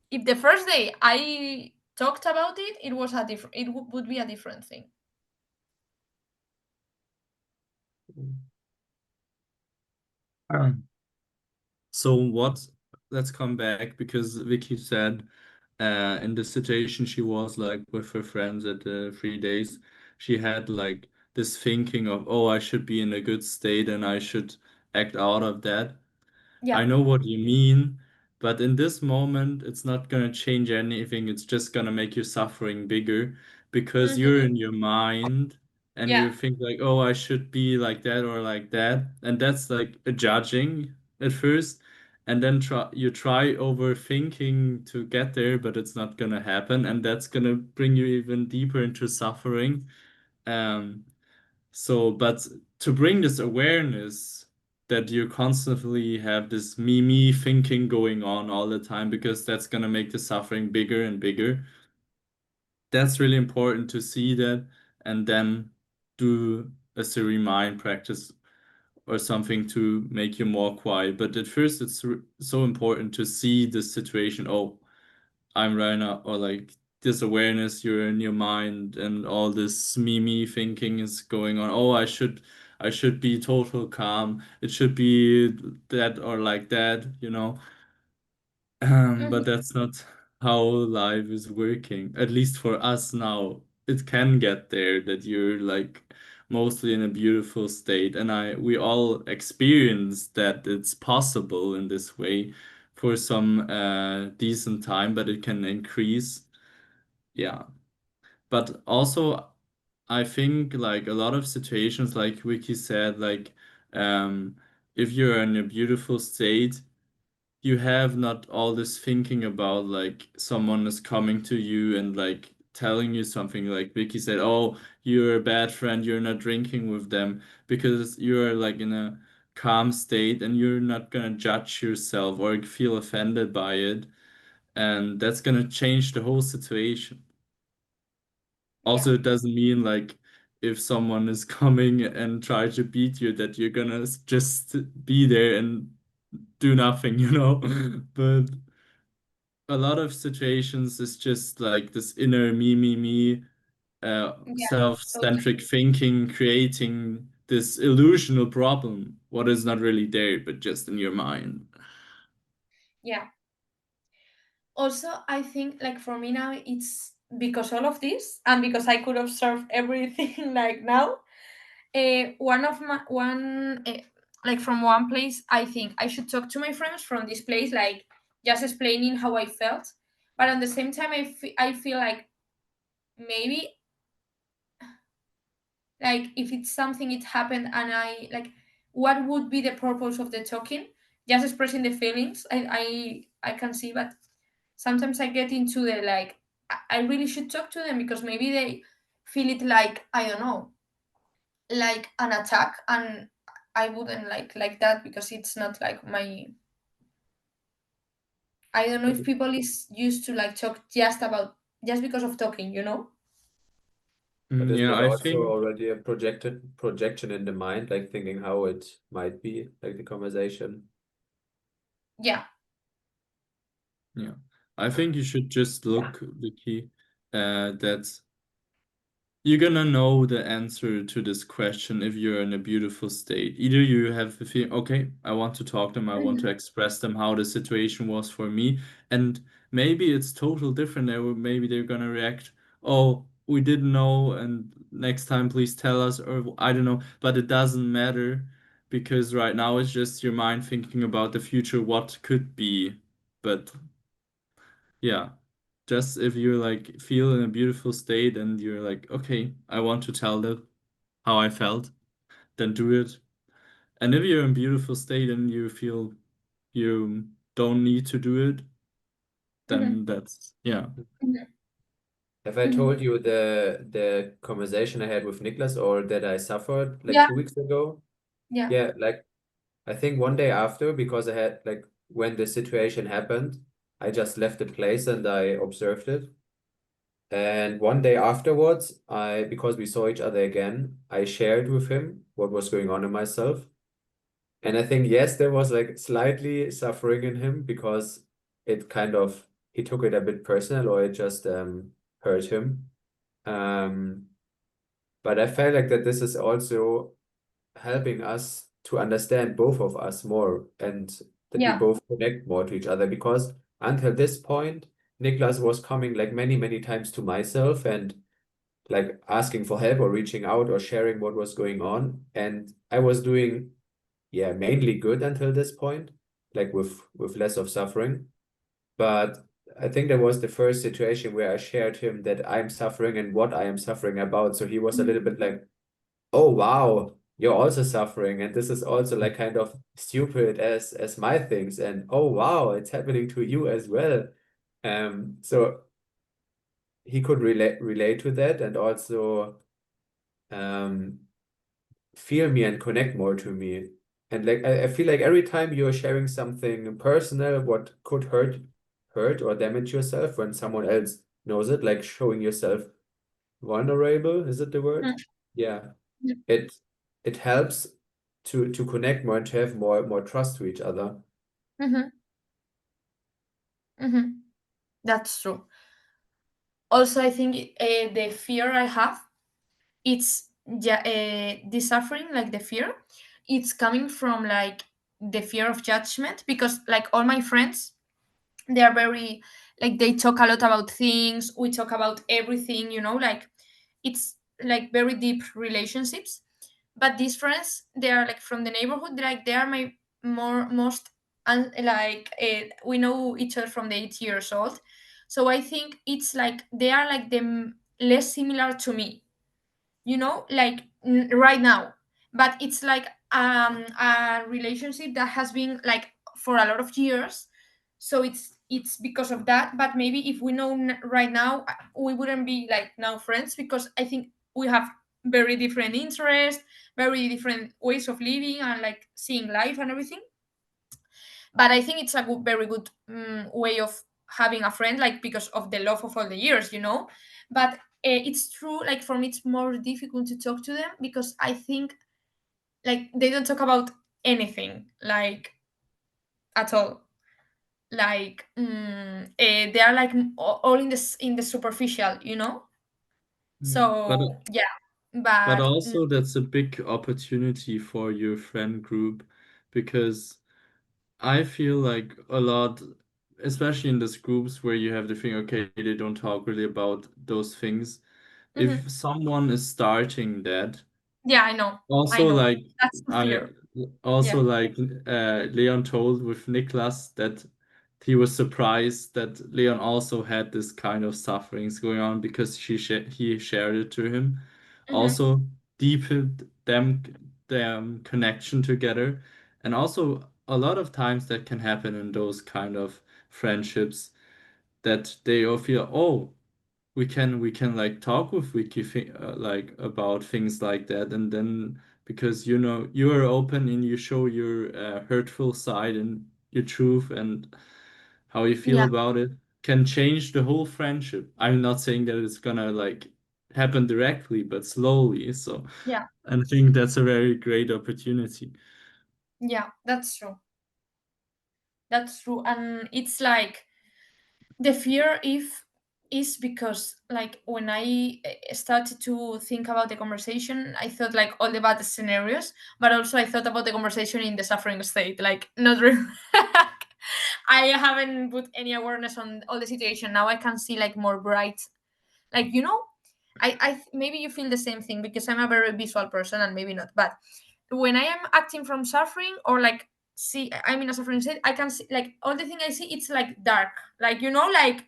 if the first day I talked about it, it was a different, would be a different thing. Um, So what, let's come back because Vicky said in the situation she was like with her friends at the 3 days, she had like this thinking of, oh, I should be in a good state and I should act out of that. I Yeah. know what you mean, but in this moment, it's not gonna change anything. It's just gonna make your suffering bigger because you're in Hmm. your mind and Yeah. you think like, oh, I should be like that or like that. And that's like a judging at first. And then you try overthinking to get there, but it's not gonna happen. And that's gonna bring you even deeper into suffering. Um, but to bring this awareness that you constantly have this me thinking going on all the time, because that's gonna make the suffering bigger and bigger. That's really important to see that and then do a serene mind practice or something to make you more quiet. But at first, it's so important to see the situation. Oh, I'm right now, or like this awareness, you're in your mind, and all this me thinking is going on. Oh, I should be total calm. It should be that or like that, you know. But Hmm. that's not how life is working. At least for us now, it can get there that you're like mostly in a beautiful state, and we all experience that it's possible in this way for some decent time, but it can increase. Yeah. But also, I think like a lot of situations, like Vicky said, like um, if you're in a beautiful state, you have not all this thinking about like someone is coming to you and like telling you something, like Vicky said, oh, you're a bad friend, you're not drinking with them, because you're like in a calm state and you're not gonna judge yourself or feel offended by it. And that's gonna change the whole situation. Yeah. Also, it doesn't mean like if someone is coming and try to beat you that you're gonna just be there and do nothing, you know? But a lot of situations is just like this inner me, Yeah. Totally. self-centric thinking, creating this illusional problem, what is not really there, but just in your mind. Yeah. Also, I think like for me now, it's because all of this and because I could observe everything like now. One of my one like from one place, I think I should talk to my friends from this place, like just explaining how I felt. But at the same time, I feel like maybe like if it's something it happened and I like, what would be the purpose of the talking? Just expressing the feelings. I can see, but sometimes I get into the like I really should talk to them because maybe they feel it like, I don't know, like an attack, and I wouldn't like that because it's not like my. I don't know if people is used to like talk just about just because of talking, you know? But isn't Yeah, it I also think, already a projected projection in the mind, like thinking how it might be, like the conversation? Yeah. yeah, I think you should just look, Vicky, that you're gonna know the answer to this question if you're in a beautiful state. Either you have the feeling, okay, I want to talk to them, I want to Mhm. express them how the situation was for me, and maybe it's total different. Maybe they're gonna react, oh, we didn't know, and next time please tell us, or I don't know, but it doesn't matter because right now it's just your mind thinking about the future, what could be. But yeah, just if you like feel in a beautiful state and you're like, okay, I want to tell them how I felt, then do it. And if you're in a beautiful state and you feel you don't need to do it, Mhm. then that's, yeah. Mhm. Have I Mhm. told you the conversation I had with Niklas or that I suffered like Yeah. 2 weeks ago? Yeah. Yeah, like I think one day after, because I had like when the situation happened, I just left the place and I observed it. And one day afterwards, because we saw each other again, I shared with him what was going on in myself. And I think, yes, there was like slightly suffering in him because it kind of, he took it a bit personal or it just hurt him. Um, but I felt like that this is also helping us to understand both of us more and that we Yeah. both connect more to each other because until this point, Niklas was coming like many, many times to myself and like asking for help or reaching out or sharing what was going on. And I was doing, yeah, mainly good until this point, like with less of suffering. But I think that was the first situation where I shared him that I'm suffering and what I am suffering about. So he was a little bit like, oh wow, you're also suffering, and this is also like kind of stupid as my things, and oh wow, it's happening to you as well. So he could relate to that and also um feel me and connect more to me. And like I feel like every time you're sharing something personal, what could hurt or damage yourself when someone else knows it, like showing yourself vulnerable, is it the word? Mhm. Yeah. It it helps to connect more and to have more trust to each other. Mhm. Mhm. That's true. Also, I think the fear I have, it's the suffering, like the fear, it's coming from like the fear of judgment because like all my friends, they are very like they talk a lot about things. We talk about everything, you know, like it's like very deep relationships. But these friends, they are like from the neighborhood, like they are my more most and like we know each other from the 8 years old. So I think it's like they are like less similar to me, you know, like right now. But it's like a relationship that has been like for a lot of years. So it's because of that. But maybe if we know right now, we wouldn't be like now friends, because I think we have very different interests, very different ways of living and like seeing life and everything. But I think it's a very good way of having a friend, like because of the love of all the years, but it's true, like for me it's more difficult to talk to them, because I think like they don't talk about anything, like at all. Like they are like all in the superficial, But so yeah. but But also that's a big opportunity for your friend group, because I feel like a lot, especially in those groups where you have the thing, okay, they don't talk really about those things. mhm. If someone is starting that, Yeah, I know, I also know, like that's the I fear. also Yeah, like Leon told with Niklas that he was surprised that Leon also had this kind of sufferings going on, because he shared it to him. hmm, Also deepened them connection together. And also a lot of times that can happen in those kind of friendships, that they all feel, oh, we can like talk with like about things like that, and then because you are open and you show your hurtful side and your truth and how you feel yeah, about it, can change the whole friendship. I'm not saying that it's gonna like happen directly, but slowly. So yeah, I think that's a very great opportunity. yeah, that's true. That's true. And it's like the fear if is because like when I started to think about the conversation, I thought like all the bad scenarios, but also I thought about the conversation in the suffering state, like not really. I haven't put any awareness on all the situation. Now I can see like more bright, like I maybe you feel the same thing, because I'm a very visual person and maybe not, but when I am acting from suffering, or like see I'm in a suffering state, I can see like all the thing I see, it's like dark, like like.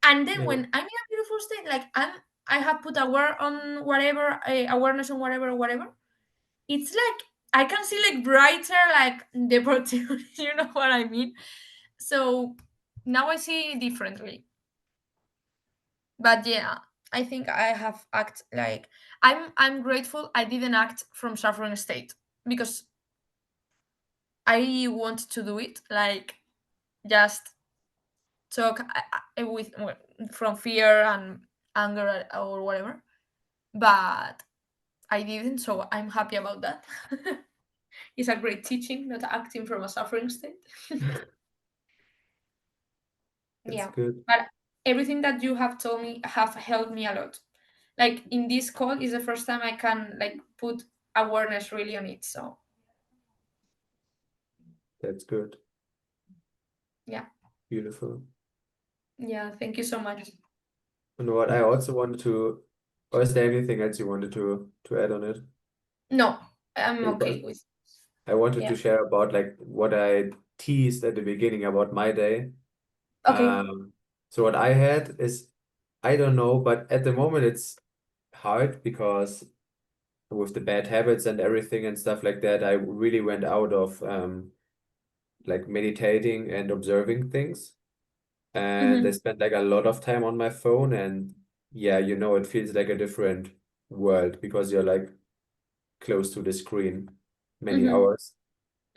And then Yeah. when I'm in a beautiful state, like I have put aware on whatever, awareness on whatever, it's like I can see like brighter, like the protein. You know what I mean? So now I see differently. But yeah, I think I have act like I'm grateful I didn't act from suffering state, because I want to do it, like just talk with from fear and anger or whatever. But I didn't, so I'm happy about that. It's a great teaching, not acting from a suffering state. That's Yeah, good. but everything that you have told me have helped me a lot. Like in this call is the first time I can like put awareness really on it. So That's good. yeah, Beautiful. yeah. Thank you so much. And what I also wanted to, or is there anything else you wanted to add on it? No, I'm Because okay with. I wanted Yeah. to share about like what I teased at the beginning about my day. Okay. So what I had is, I don't know, but at the moment it's hard because with the bad habits and everything and stuff like that, I really went out of like meditating and observing things. And I Mm-hmm. spent like a lot of time on my phone, and yeah, it feels like a different world because you're like close to the screen many Mm-hmm. hours.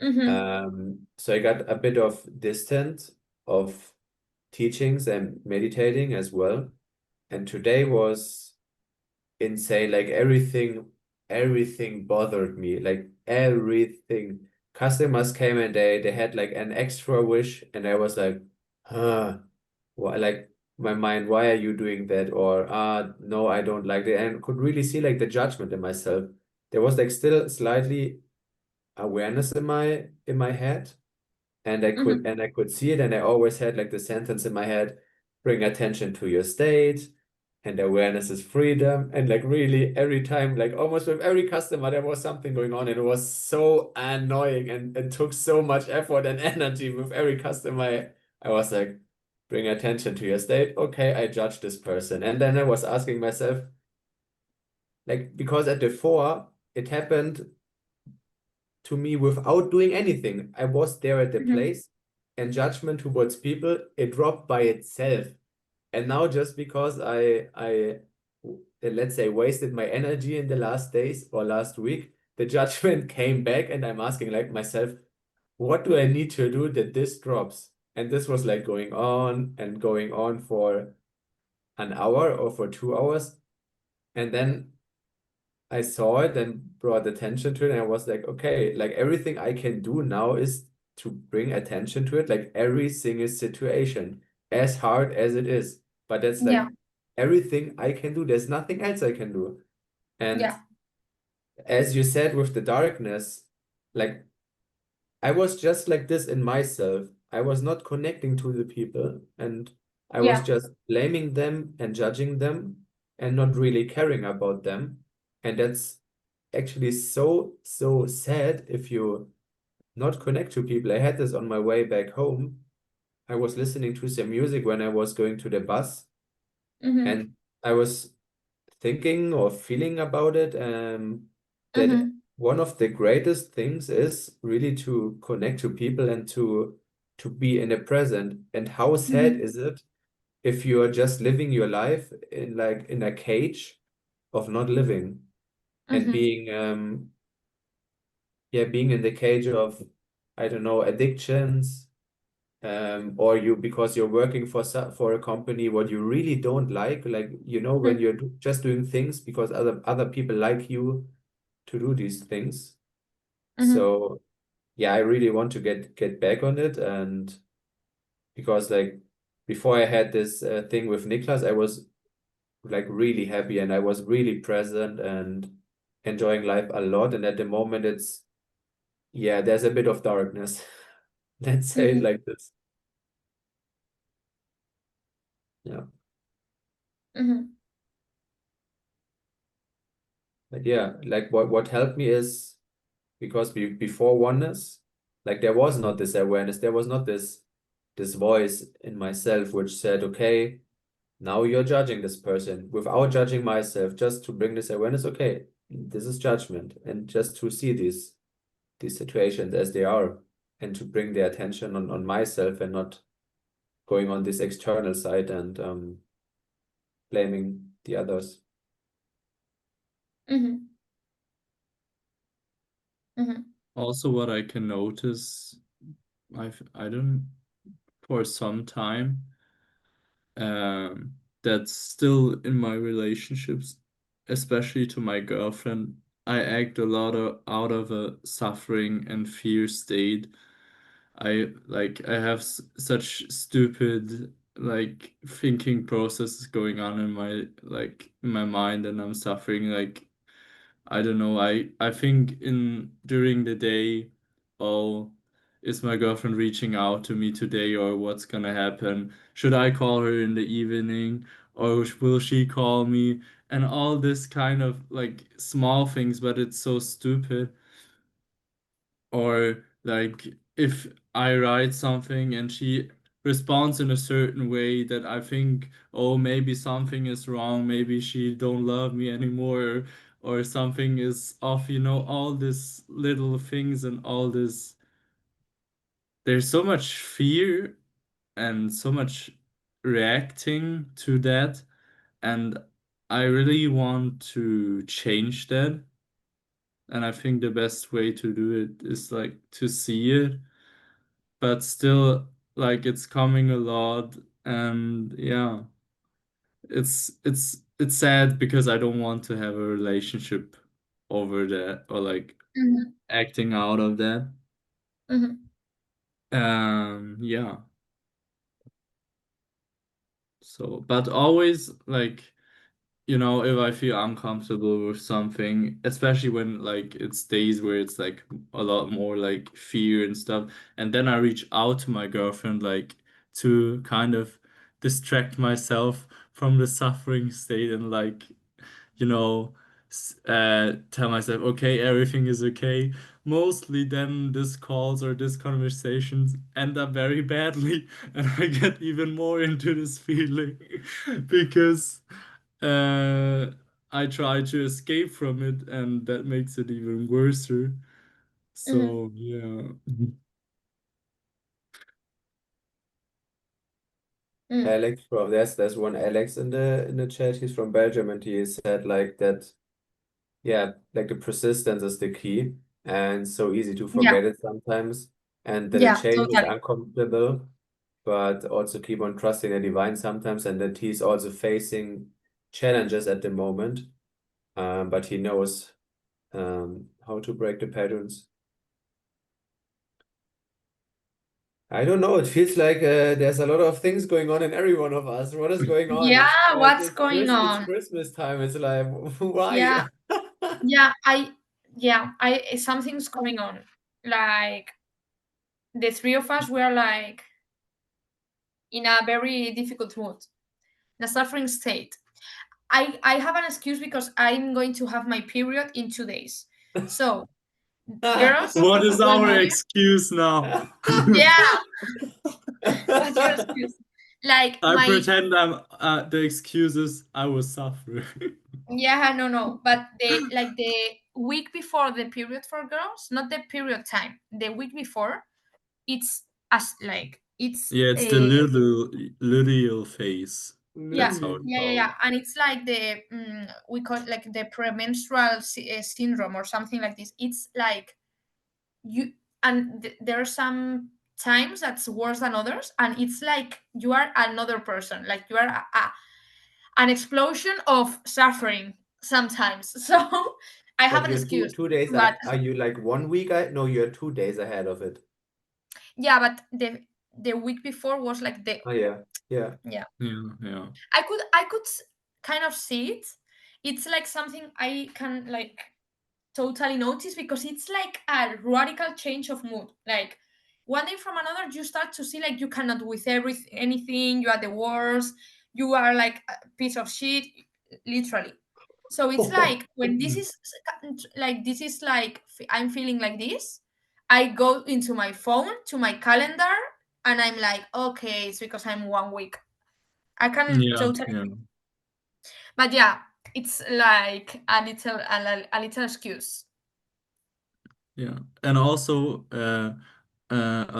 Mm-hmm. So I got a bit of distance of teachings and meditating as well. And today was insane. Like everything bothered me. Like everything. Customers came and they had like an extra wish, and I was like, huh, why? Like my mind, why are you doing that? Or no, I don't like it. And could really see like the judgment in myself. There was like still slightly awareness in my head, and Mm-hmm. I could see it, and I always had like the sentence in my head, bring attention to your state, and awareness is freedom. And like really every time, like almost with every customer, there was something going on, and it was so annoying and took so much effort and energy with every customer. I was like, bring attention to your state. Okay, I judge this person. And then I was asking myself, like, because at the four, it happened to me without doing anything. I was there at the Mm-hmm. place. and judgment towards people, it dropped by itself. And now just because let's say wasted my energy in the last days or last week, the judgment came back and I'm asking like myself, what do I need to do that this drops? And this was like going on and going on for an hour or for 2 hours. And then I saw it and brought attention to it, and I was like, okay, like everything I can do now is to bring attention to it, like every single situation, as hard as it is. But that's Yeah. like everything I can do. There's nothing else I can do. And Yeah. as you said with the darkness, like I was just like this in myself. I was not connecting to the people, and I was Yeah. just blaming them and judging them and not really caring about them. And that's actually so sad if you not connect to people. I had this on my way back home. I was listening to some music when I was going to the bus, Mm-hmm. and I was thinking or feeling about it, that Mm-hmm. one of the greatest things is really to connect to people and to be in the present. And how sad Mm-hmm. is it if you are just living your life in like in a cage of not living and Mm-hmm. being being in the cage of, I don't know, addictions, or you because you're working for for a company what you really don't like when you're just doing things because other people like you to do these things. Mm-hmm. So yeah, I really want to get back on it, and because like before I had this thing with Niklas, I was like really happy and I was really present and enjoying life a lot. And at the moment, it's yeah, there's a bit of darkness. Let's say it Mm-hmm. like this. Yeah. Mm-hmm. But yeah, like what helped me is because before oneness, like there was not this awareness, there was not this voice in myself which said, okay, now you're judging this person without judging myself, just to bring this awareness, okay, this is judgment, and just to see these situations as they are, and to bring the attention on myself and not going on this external side and blaming the others. Mm-hmm. Mm-hmm. Also, what I can notice, I don't for some time, that's still in my relationships, especially to my girlfriend. I act a lot out of a suffering and fear state. I have such stupid like thinking processes going on in my mind, and I'm suffering like I don't know. I think in during the day, oh, is my girlfriend reaching out to me today, or what's gonna happen? Should I call her in the evening, or will she call me? And all this kind of like small things, but it's so stupid. Or like if I write something and she responds in a certain way that I think, oh, maybe something is wrong, maybe she don't love me anymore, or something is off, all these little things and all this. There's so much fear and so much reacting to that, and I really want to change that. And I think the best way to do it is like to see it, but still like it's coming a lot. And yeah, it's sad because I don't want to have a relationship over that, or like Mm-hmm. acting out of that. Mm-hmm. Yeah. So but always like, if I feel uncomfortable with something, especially when like it's days where it's like a lot more like fear and stuff, and then I reach out to my girlfriend like to kind of distract myself from the suffering state, and like, tell myself, okay, everything is okay. Mostly then this calls or this conversations end up very badly, and I get even more into this feeling because uh, I try to escape from it, and that makes it even worse. Mm-hmm. So yeah. Mm. Alex from there's one Alex in the chat. He's from Belgium and he said like that, yeah, like the persistence is the key and so easy to Yeah, forget it sometimes and that the yeah, change is totally. uncomfortable, but also keep on trusting the divine sometimes and that he's also facing challenges at the moment. But he knows how to break the patterns. I don't know. It feels like there's a lot of things going on in every one of us. What is going on? Yeah, what's going It's on? Christmas time. It's like Yeah, why? yeah, something's going on. Like the three of us were like in a very difficult mood, the suffering state. I have an excuse because I'm going to have my period in 2 days. So, girls, What is when our you excuse now? yeah, what's your excuse? Like I my pretend I'm the excuse is I was suffering. yeah, no, but the week before the period for girls, not the period time, the week before, it's as like it's Yeah, it's the little luteal phase. yeah, That's how Really? it's yeah, called. and it's like the we call it like the premenstrual syndrome or something like this. It's like you and there are some times that's worse than others, and it's like you are another person, like you are an explosion of suffering sometimes. So I have But an you're excuse, two days. but Are you like 1 week? No, you're 2 days ahead of it. yeah, but the week before was like the Oh yeah, yeah. yeah. Yeah, yeah. I could kind of see it. It's like something I can like totally notice because it's like a radical change of mood. Like one day from another, you start to see like you cannot do with everything, anything. You are the worst. You are like a piece of shit, literally. So it's like when this is like I'm feeling like this. I go into my phone to my calendar and I'm like, okay, it's because I'm 1 week. I can Yeah, totally, yeah, but yeah, it's like a little excuse. yeah. And also, a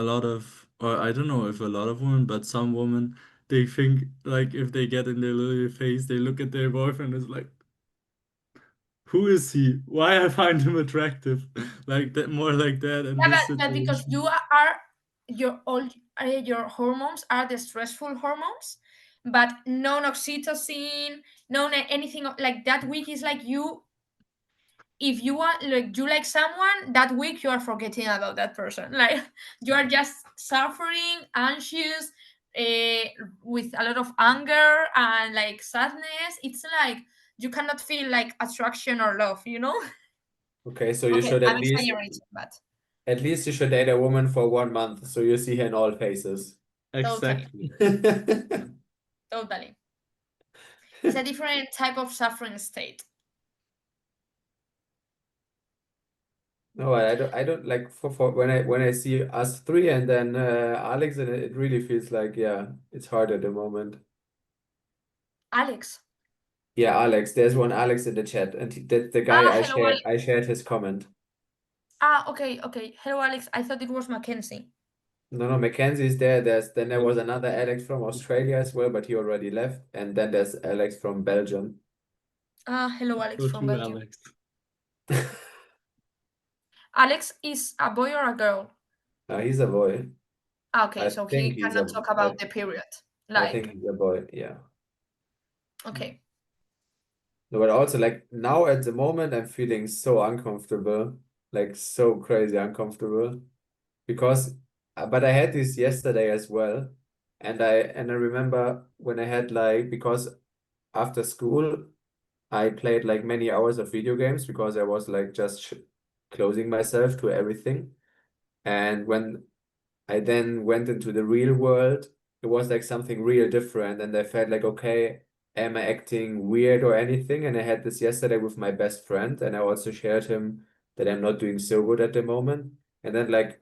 lot of, or I don't know if a lot of women, but some women, they think like if they get in their little phase, they look at their boyfriend as like, who is he? Why I find him attractive? Like that, more like that in Yeah, this but because situation. you are your hormones are the stressful hormones, but no oxytocin, no anything like that week is like you. If you want, like you like someone that week, you are forgetting about that person. Like you are just suffering, anxious, with a lot of anger and like sadness. It's like you cannot feel like attraction or love. You know? Okay, so you Okay, should I'm exaggerating, but at least you should date a woman for 1 month so you see her in all phases. totally, Exactly. totally. It's a different type of suffering state. No, I don't like for when I see us three and then Alex and it really feels like yeah, it's hard at the moment. Alex. Yeah, Alex, there's one Alex in the chat and that's the guy Ah, hello, Alex. I shared his comment. Ah, okay. Hello, Alex. I thought it was Mackenzie. No, Mackenzie's there. Then there Oh, was another Alex from Australia as well, but he already left. And then there's Alex from Belgium. Ah, hello, Alex so from true, Belgium. Alex. Alex is a boy or a girl? He's a boy. Ah, okay, I so think he he's cannot a talk about the period. I think Like, he's a boy, yeah. okay. No, but also like now at the moment I'm feeling so uncomfortable, like so crazy uncomfortable because but I had this yesterday as well. And I remember when I had like because after school I played like many hours of video games because I was like just closing myself to everything. And when I then went into the real world, it was like something real different. And I felt like, okay, am I acting weird or anything? And I had this yesterday with my best friend, and I also shared him that I'm not doing so good at the moment. And then like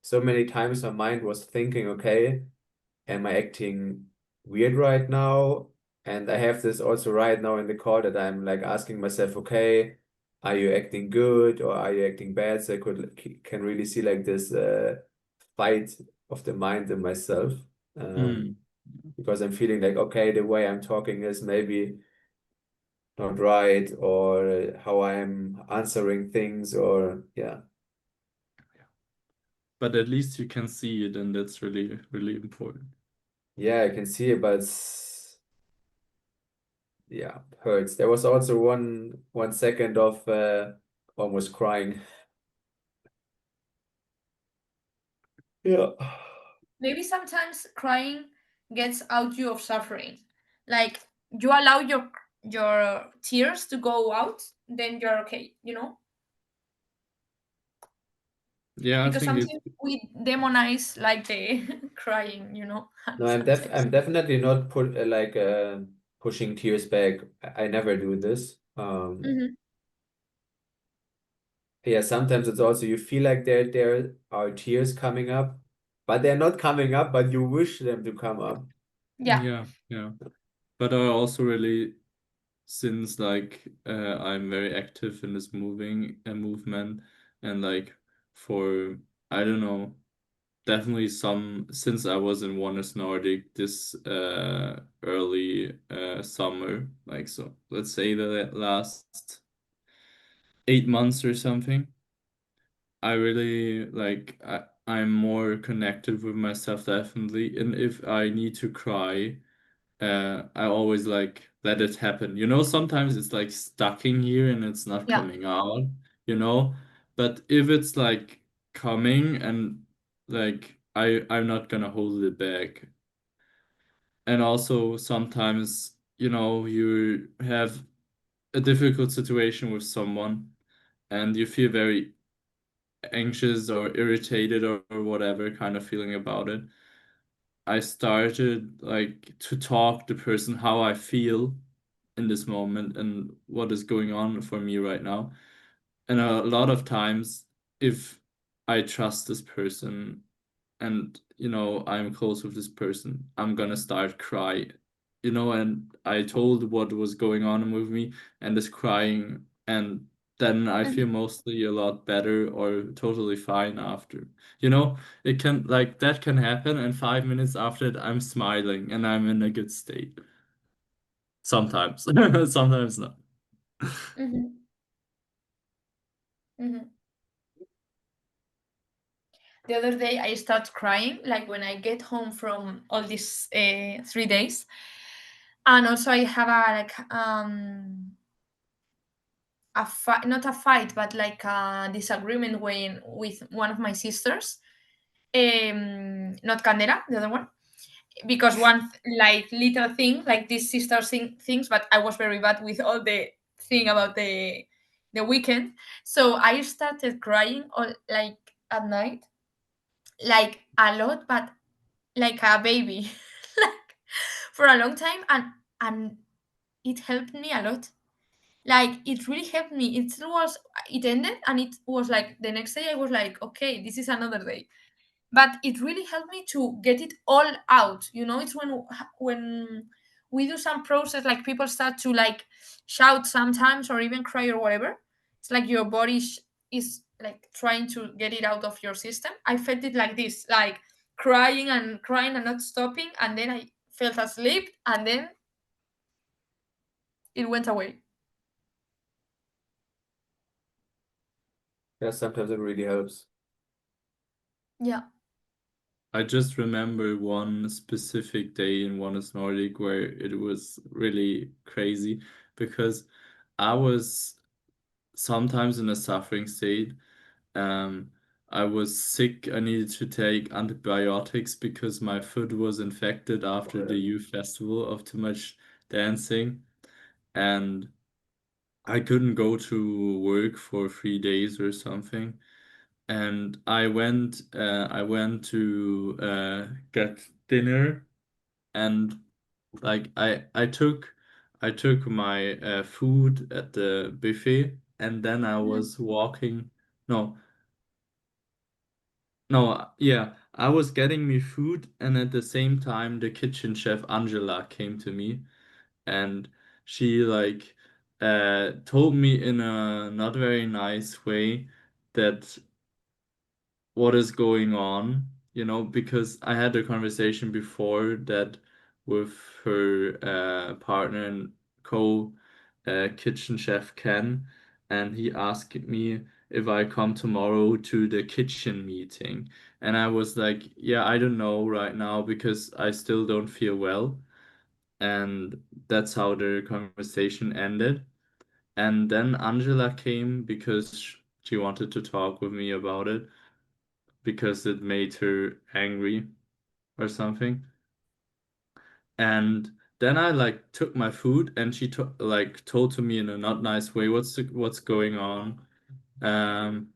so many times my mind was thinking, okay, am I acting weird right now? And I have this also right now in the call that I'm like asking myself, okay, are you acting good or are you acting bad? So I can really see like this fight of the mind in myself. Hmm. because I'm feeling like, okay, the way I'm talking is maybe not right, or how I'm answering things, or yeah. But at least you can see it, and that's really, really important. Yeah, I can see it, but yeah, hurts. There was also one second of almost crying. Yeah. Maybe sometimes crying gets out you of suffering. Like you allow your tears to go out, then you're okay, you know? Yeah, I Because think it. sometimes we demonize like the crying, you know, No, sometimes. I'm definitely not pushing tears back. I never do this. Hmm. Yeah, sometimes it's also you feel like there are tears coming up, but they're not coming up, but you wish them to come up. Yeah. Yeah, yeah. But I also really, since like I'm very active in this movement, and like for, I don't know, definitely some, since I was in Oneness Nordic this early summer, like, so let's say the last 8 months or something, I really like, I'm more connected with myself definitely, and if I need to cry, I always like let it happen. Sometimes it's like stuck in here and it's not Yeah. coming out, you know. But if it's like coming, and like I'm not gonna hold it back. And also sometimes, you have a difficult situation with someone and you feel very anxious or irritated, or whatever kind of feeling about it. I started like to talk to the person how I feel in this moment and what is going on for me right now. And a lot of times, if I trust this person, and I'm close with this person, I'm gonna start cry. And I told what was going on with me and is crying, and then I feel Hmm. mostly a lot better or totally fine after. You know, it can, like, that can happen, and 5 minutes after it, I'm smiling and I'm in a good state. Sometimes, sometimes not. Hmm. Hmm. The other day I start crying, like when I get home from all these 3 days. And also I have a fight, not a fight, but like a disagreement with one of my sisters. Not Candela, the other one, because like little thing, like this sister things, but I was very bad with all the thing about the weekend. So I started crying all like at night, like a lot, but like a baby, like for a long time, and it helped me a lot. Like it really helped me. It ended, and it was like the next day I was like, okay, this is another day. But it really helped me to get it all out. It's when we do some process, like people start to like shout sometimes or even cry or whatever. It's like your body is like trying to get it out of your system. I felt it like this, like crying and crying and not stopping, and then I felt asleep, and then it went away. Yeah, sometimes it really helps. Yeah. I just remember one specific day in Oneness Nordic where it was really crazy because I was sometimes in a suffering state. Um, I was sick. I needed to take antibiotics because my foot was infected after the youth festival of too much dancing, and I couldn't go to work for 3 days or something. And I went to get dinner, and like I took my food at the buffet, and then I Mhm. was walking. No, no, yeah, I was getting me food, and at the same time, the kitchen chef Angela came to me, and she like told me in a not very nice way that what is going on, because I had a conversation before that with her partner and co kitchen chef Ken, and he asked me if I come tomorrow to the kitchen meeting. And I was like, yeah, I don't know right now because I still don't feel well. And that's how the conversation ended. And then Angela came because she wanted to talk with me about it because it made her angry or something. And then I like took my food and she told to me in a not nice way what's going on. Um,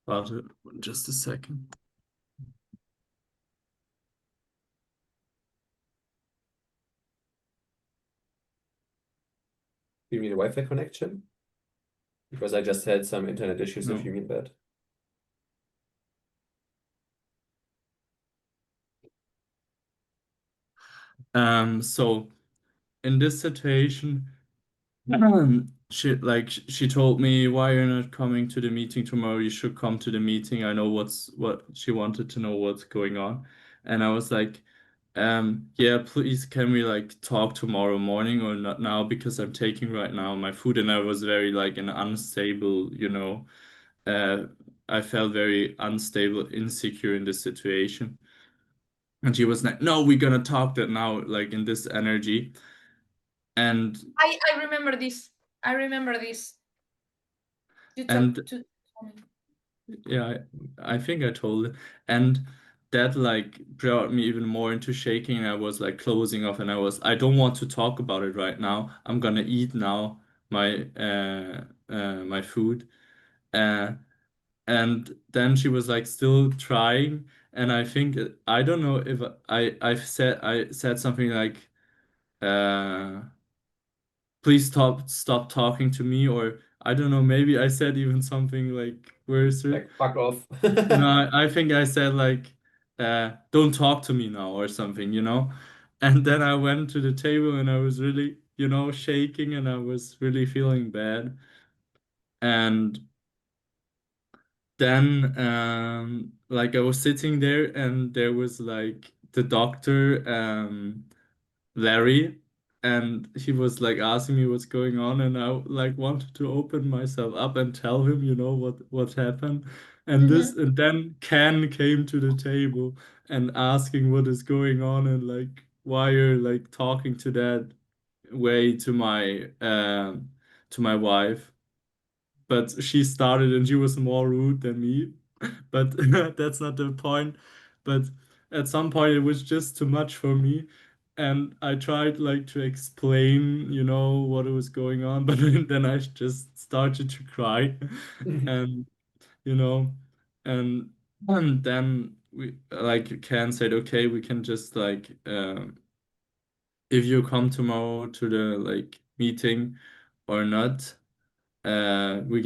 about it, just a second. Do you mean a Wi-Fi connection? Because I just had some internet issues, if No. you mean that. So in this situation, she told me, why you're not coming to the meeting tomorrow? You should come to the meeting. I know what she wanted to know what's going on. And I was like, yeah, please can we like talk tomorrow morning or not now because I'm taking right now my food and I was very like an unstable, uh I felt very unstable, insecure in this situation. And she was like, no, we're gonna talk that now, like in this energy. And I remember this. I remember this. You talked and to. yeah, I think I told it. And that like brought me even more into shaking. And I was like closing off and I don't want to talk about it right now. I'm gonna eat now my food. Uh and then she was like still trying. And I think I don't know if I said something like uh please stop talking to me, or I don't know, maybe I said even something like worse. Like, fuck off. No, I think I said like, don't talk to me now or something, you know? And then I went to the table and I was really, shaking and I was really feeling bad. And then, like I was sitting there and there was like the doctor, Larry, and he was like asking me what's going on, and I like wanted to open myself up and tell him, what happened. Mhm. And then Ken came to the table and asking what is going on and like why you're like talking to that way to my wife. But she started and she was more rude than me. But that's not the point. But at some point it was just too much for me. And I tried like to explain, what was going on, but then I just started to cry. And you know, and then we like Ken said, okay, we can just like if you come tomorrow to the like meeting or not, we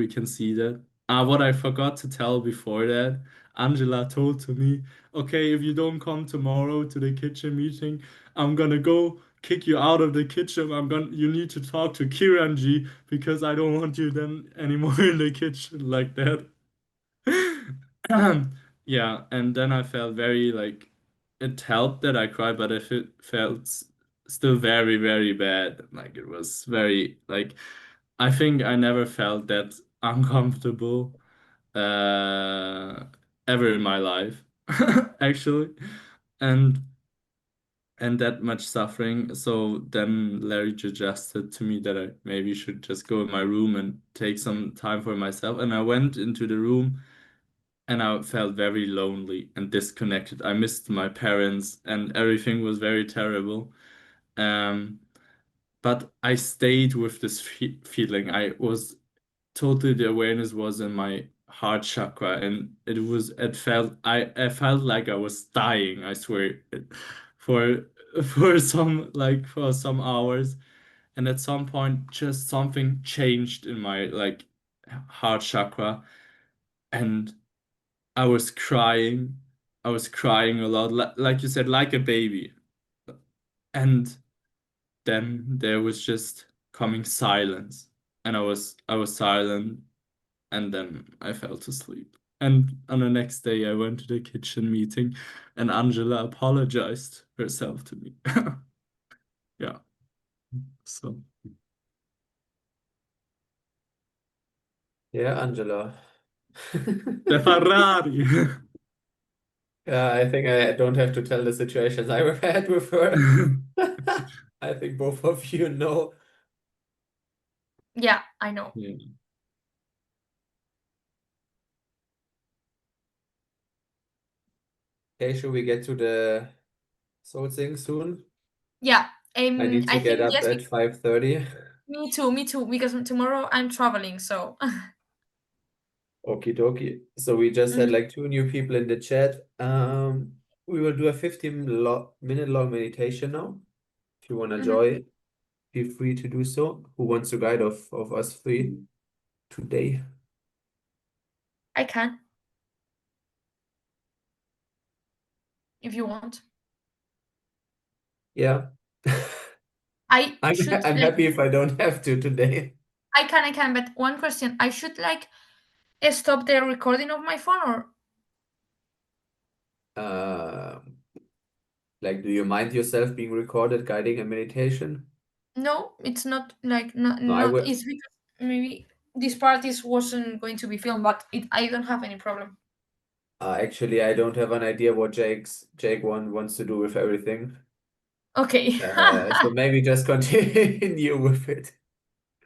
can see that. What I forgot to tell before that, Angela told to me, okay, if you don't come tomorrow to the kitchen meeting, I'm gonna go kick you out of the kitchen. You need to talk to Kiranji because I don't want you then anymore in the kitchen like that. Yeah, and then I felt very like it helped that I cried, but felt still very, very bad. Like it was very like I think I never felt that uncomfortable uh ever in my life, actually. And that much suffering. So then Larry suggested to me that I maybe should just go in my room and take some time for myself. And I went into the room and I felt very lonely and disconnected. I missed my parents and everything was very terrible. Um, but I stayed with this feeling. Totally, the awareness was in my heart chakra and I felt like I was dying, I swear, for for some hours. And at some point just something changed in my like heart chakra and I was crying. I was crying a lot, like you said, like a baby. And then there was just coming silence, and I was silent, and then I fell to sleep. And on the next day, I went to the kitchen meeting, and Angela apologized herself to me. Yeah. So Yeah, Angela. the Ferrari. Yeah, I think I don't have to tell the situations I've had with her. I think both of you know. Yeah, I know. Yeah. Okay, should we get to the soul thing soon? Yeah. I need to I get think up yes. at 5:30. Me too. Because tomorrow I'm traveling, so. Okie dokie. So we just had Mhm. like 2 new people in the chat. We will do a 15-minute long meditation now. If you want to Mhm. join, feel free to do so. Who wants to guide of us three today? I can, if you want. Yeah. I I'm should I'm like. happy if I don't have to today. I can. But one question: I should like stop the recording of my phone, or Um, like, do you mind yourself being recorded guiding a meditation? no? It's not like not No, I not. will. It's because maybe this part is wasn't going to be filmed, but I don't have any problem. Actually, I don't have an idea what Jake wants to do with everything. Okay. So maybe just continue with it.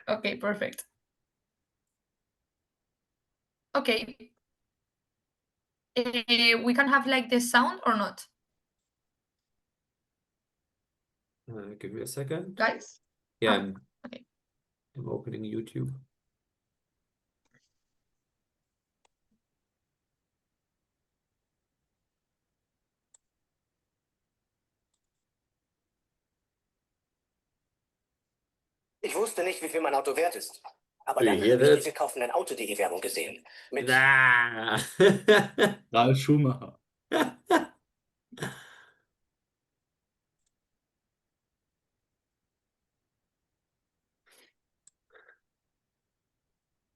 Okay. Perfect. Okay. We can have like the sound or not, Give me a second. guys? Yeah, Ah. I'm, Okay. I'm opening YouTube. Ich wusste nicht, wie viel mein Auto wert ist. Aber Do you dann hear habe ich that? diese Kaufen ein Auto.de Werbung gesehen. Mit Ah. Ralf Schumacher.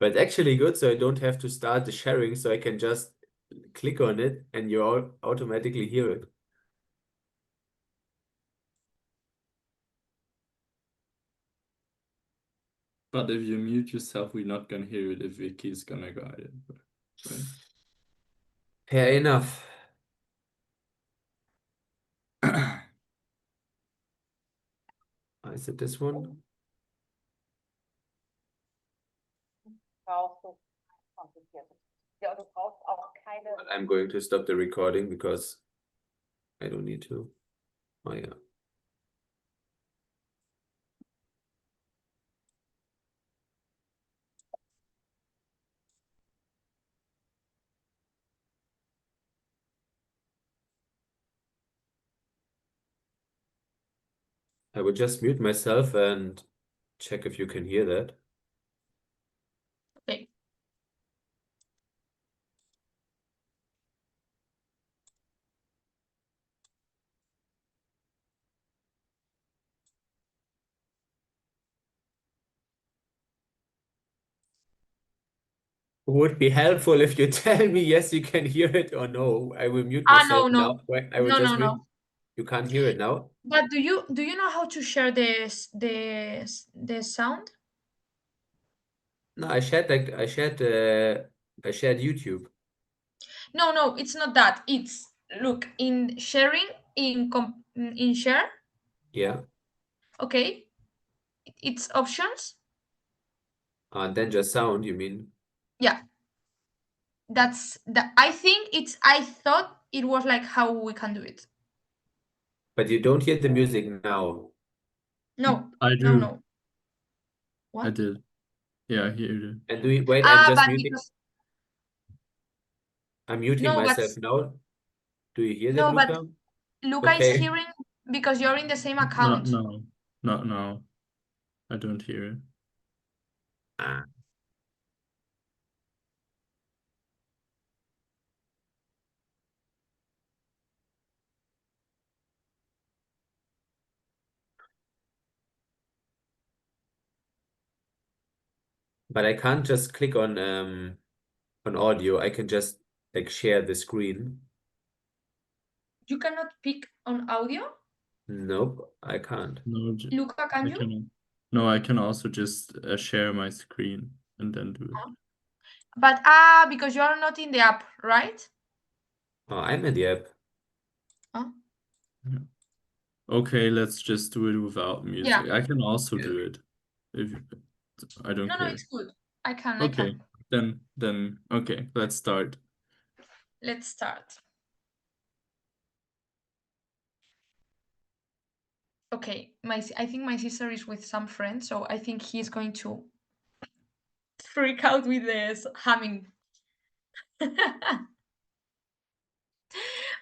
But it's actually good, so I don't have to start the sharing, so I can just click on it and you all automatically hear it. But if you mute yourself, we're not gonna hear it if Vicky is gonna guide it. Right? Fair enough. Is it this one? But I'm going to stop the recording because I don't need to. Oh yeah. I will just mute myself and check if you can hear that. Okay. Would be helpful if you tell me yes, you can hear it or no. I will mute Ah, myself no, no, now. Wait, I will no, just no, mute. no. You can't hear it now? But do you know how to share the sound? No, I shared YouTube. No, it's not that. It's look in sharing in share. Yeah. Okay, it's options. And then just sound, you mean? Yeah, that's that. I think it's. I thought it was like how we can do it. But you don't hear the music now. No, I no, do. no. I What? did. Yeah, I hear it. And do we wait, I'm Ah, just but muting. because I'm muting no, but myself now. Do you hear that, no, but Luca? Luca is Okay. hearing because you're in the same Not account. now. Not now. I don't hear it. Ah. But I can't just click on audio. I can just like share the screen. You cannot pick on audio? Nope, I can't. No, Luca, can I you? can. No, I can also just share my screen and then do it. But because you are not in the app, right? Oh, I'm in the app. Oh. Yeah. Okay, let's just do it without music. Yeah. I can also do it if I don't No, care. it's good. I can. Okay, then okay, let's start. Let's start. Okay, I think my sister is with some friends, so I think he's going to freak out with this humming.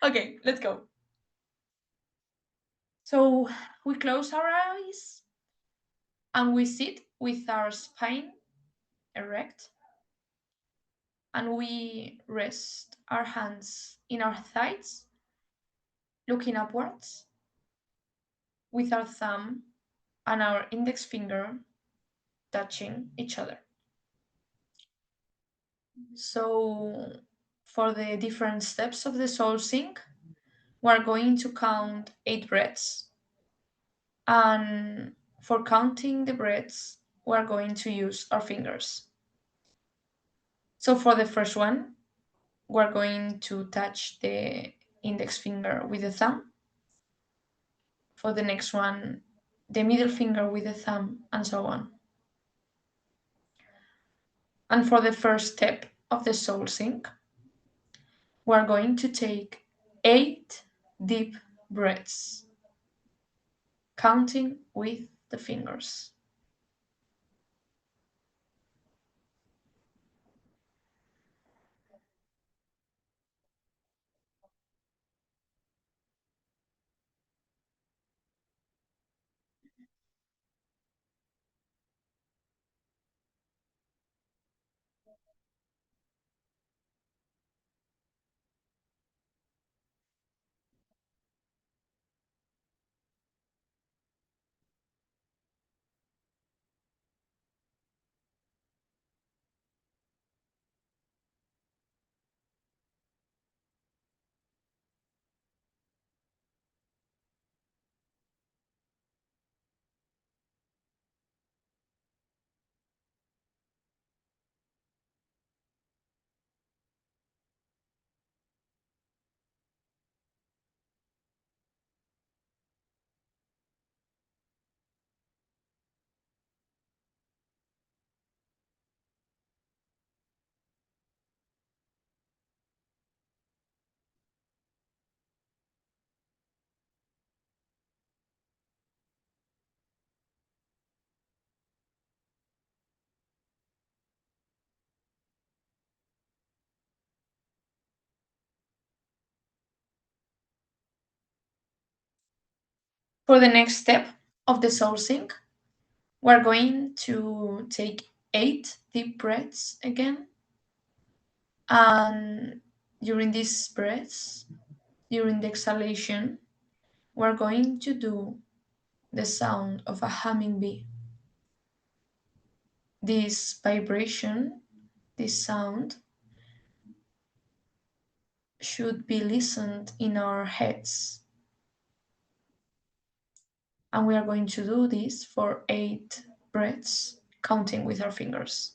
Okay, let's go. So we close our eyes and we sit with our spine erect, and we rest our hands in our thighs, looking upwards, with our thumb and our index finger touching each other. So for the different steps of the soul sync, we're going to count 8 breaths. And for counting the breaths, we're going to use our fingers. So for the first one, we're going to touch the index finger with the thumb. For the next one, the middle finger with the thumb, and so on. And for the first step of the soul sync, we're going to take 8 deep breaths, counting with the fingers. For the next step of the soul sync, we're going to take 8 deep breaths again. And during these breaths, during the exhalation, we're going to do the sound of a humming bee. This vibration, this sound, should be listened in our heads. And we are going to do this for 8 breaths, counting with our fingers.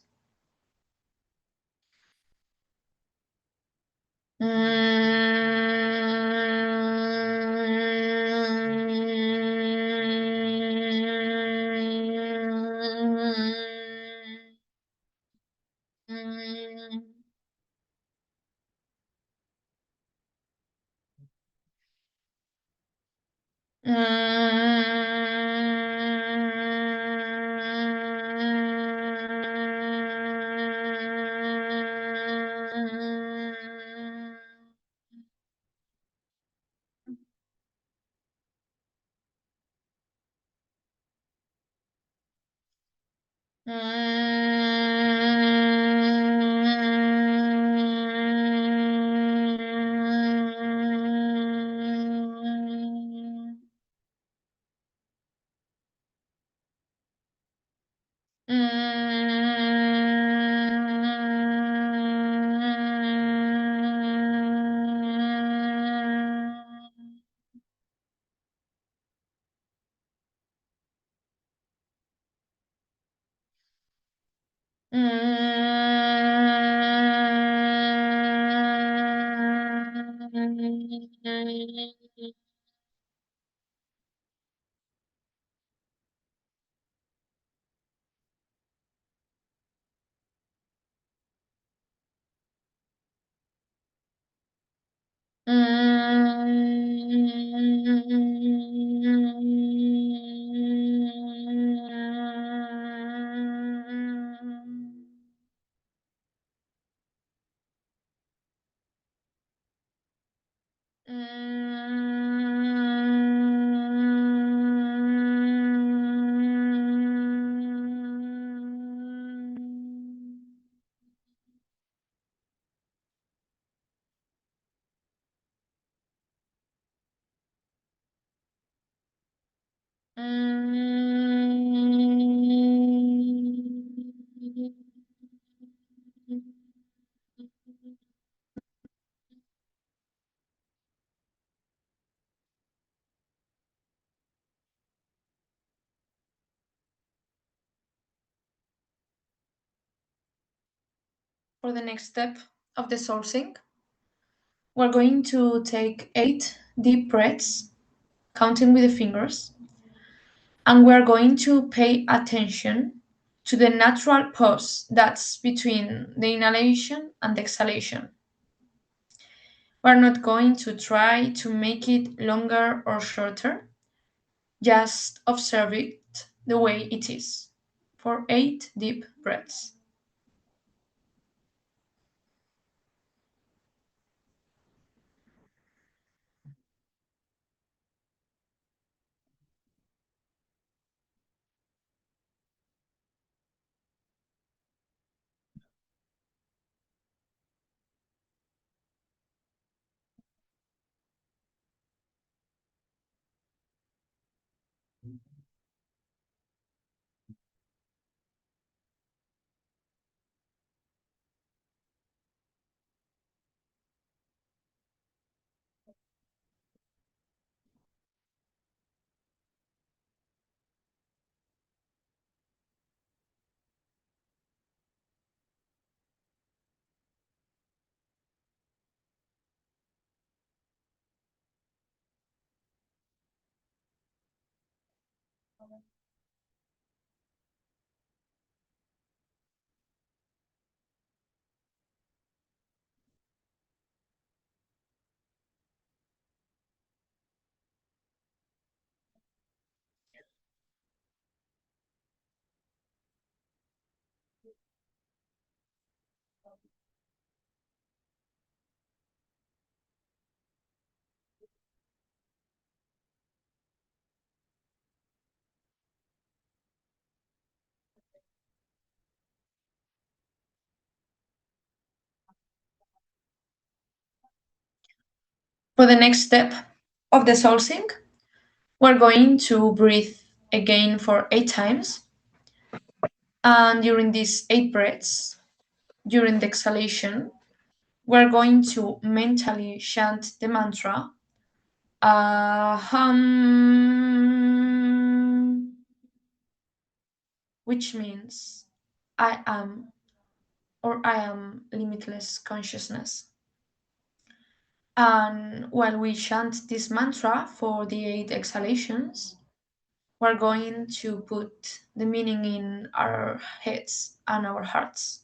For the next step of the sourcing, we're going to take 8 deep breaths, counting with the fingers, and we're going to pay attention to the natural pause that's between the inhalation and the exhalation. We're not going to try to make it longer or shorter, just observe it the way it is for 8 deep breaths. For the next step of the soul sync, we're going to breathe again for 8 times. And during these 8 breaths, during the exhalation, we're going to mentally chant the mantra aham, which means I am, or I am limitless consciousness. And while we chant this mantra for the 8 exhalations, we're going to put the meaning in our heads and our hearts.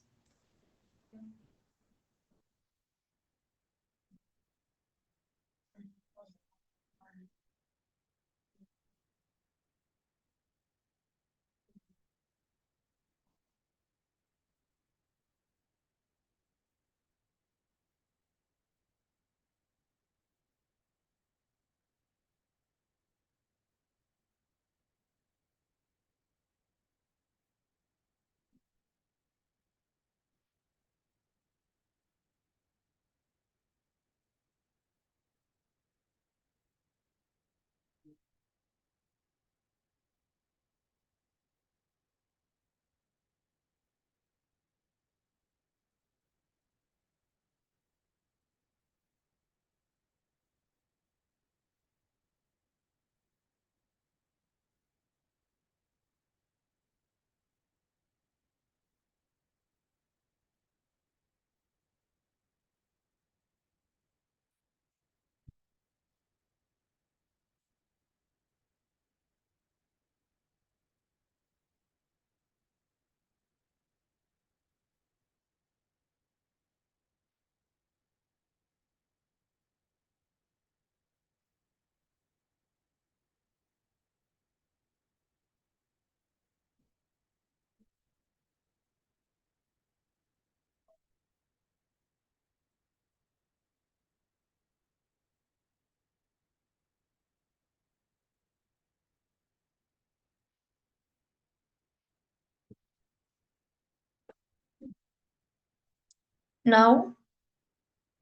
Now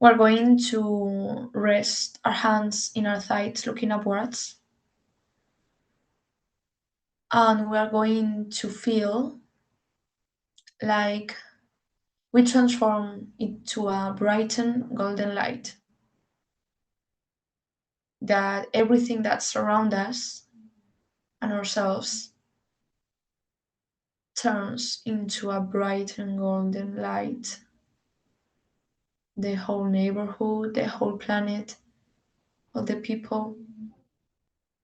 we're going to rest our hands in our thighs, looking upwards. And we are going to feel like we transform into a brightened golden light. That everything that surrounds us and ourselves turns into a bright and golden light. The whole neighborhood, the whole planet, all the people,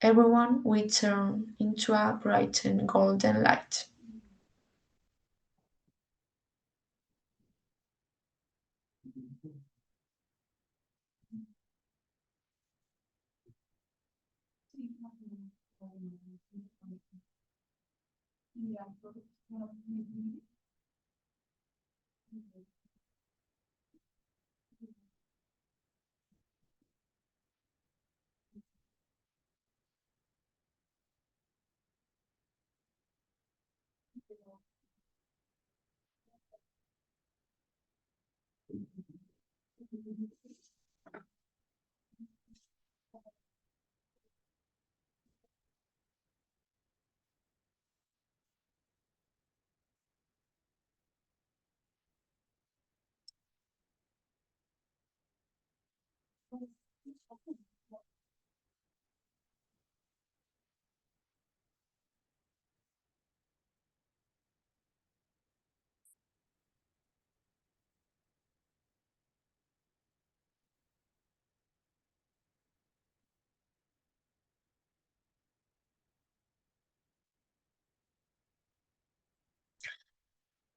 everyone we turn into a bright and golden light.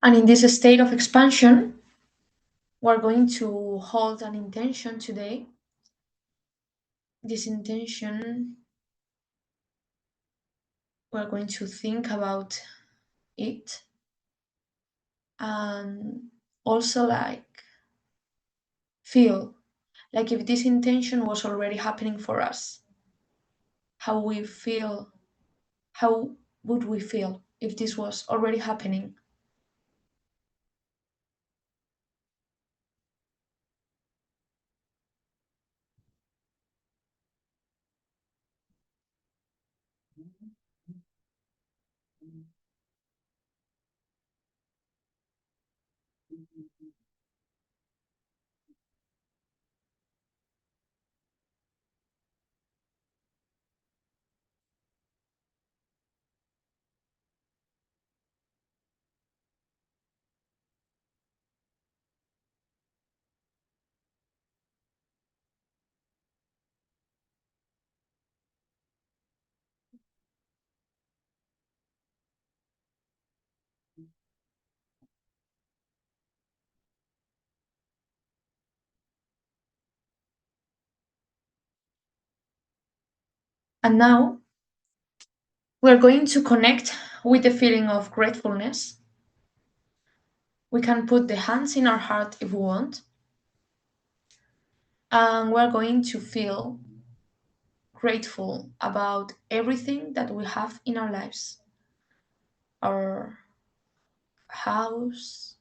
And in this state of expansion, we're going to hold an intention today. This intention, we're going to think about it and also like feel like if this intention was already happening for us, how we feel, how would we feel if this was already happening? And now we're going to connect with the feeling of gratefulness. We can put the hands in our heart if we want. And we're going to feel grateful about everything that we have in our lives. Our house,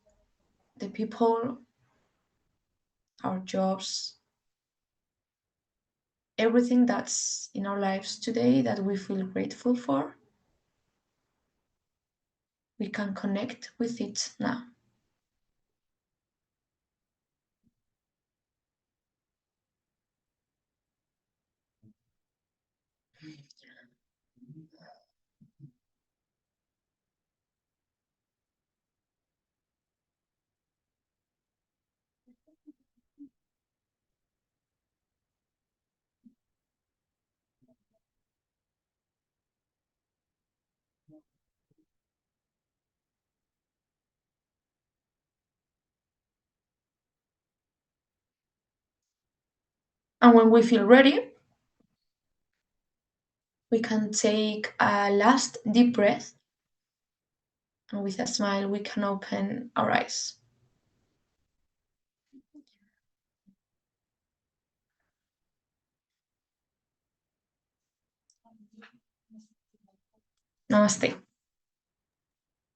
the people, our jobs, everything that's in our lives today that we feel grateful for. We can connect with it now. And when we feel ready, we can take a last deep breath. And with a smile, we can open our eyes. Namaste.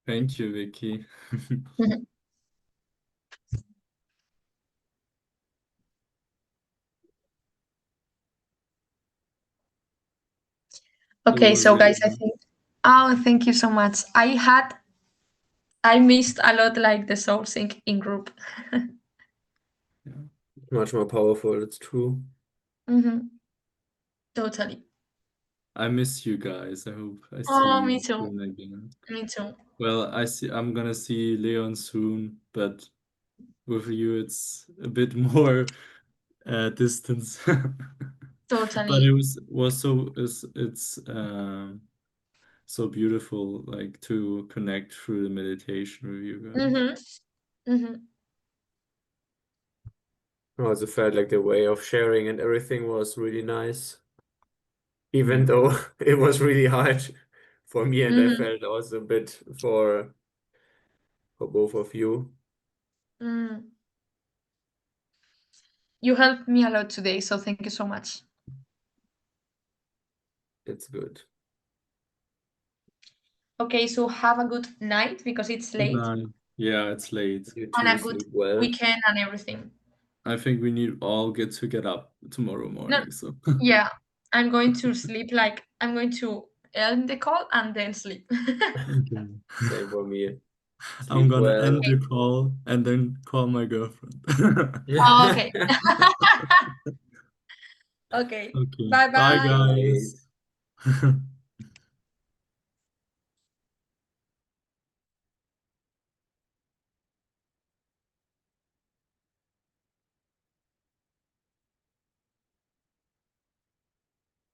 Thank you, Vicky. Okay, was so really guys, I nice. think. Oh, thank you so much. I missed a lot like the soul sync in group. Yeah. Much more powerful, it's true. Totally. I miss you guys. I hope I see Oh, you me too. soon again. Me too. Well, I'm gonna see Leon soon, but with you it's a bit more distance. But Totally. it was so it's so beautiful, like to connect through the meditation with you guys. I also felt like the way of sharing and everything was really nice, even though it was really hard for me, and I felt also a bit for both of you. You helped me a lot today, so thank you so much. It's good. Okay, so have a good night because it's Good late. night. Yeah, it's late. You And too, a good sleep well. weekend and everything. I think we need all to get up tomorrow morning. So Yeah, I'm going to sleep I'm going to end the call and then sleep. okay. Same for me. I'm Sleep gonna well. end the call and then call my girlfriend. Oh, okay. Okay. Okay. Bye Bye, bye. guys.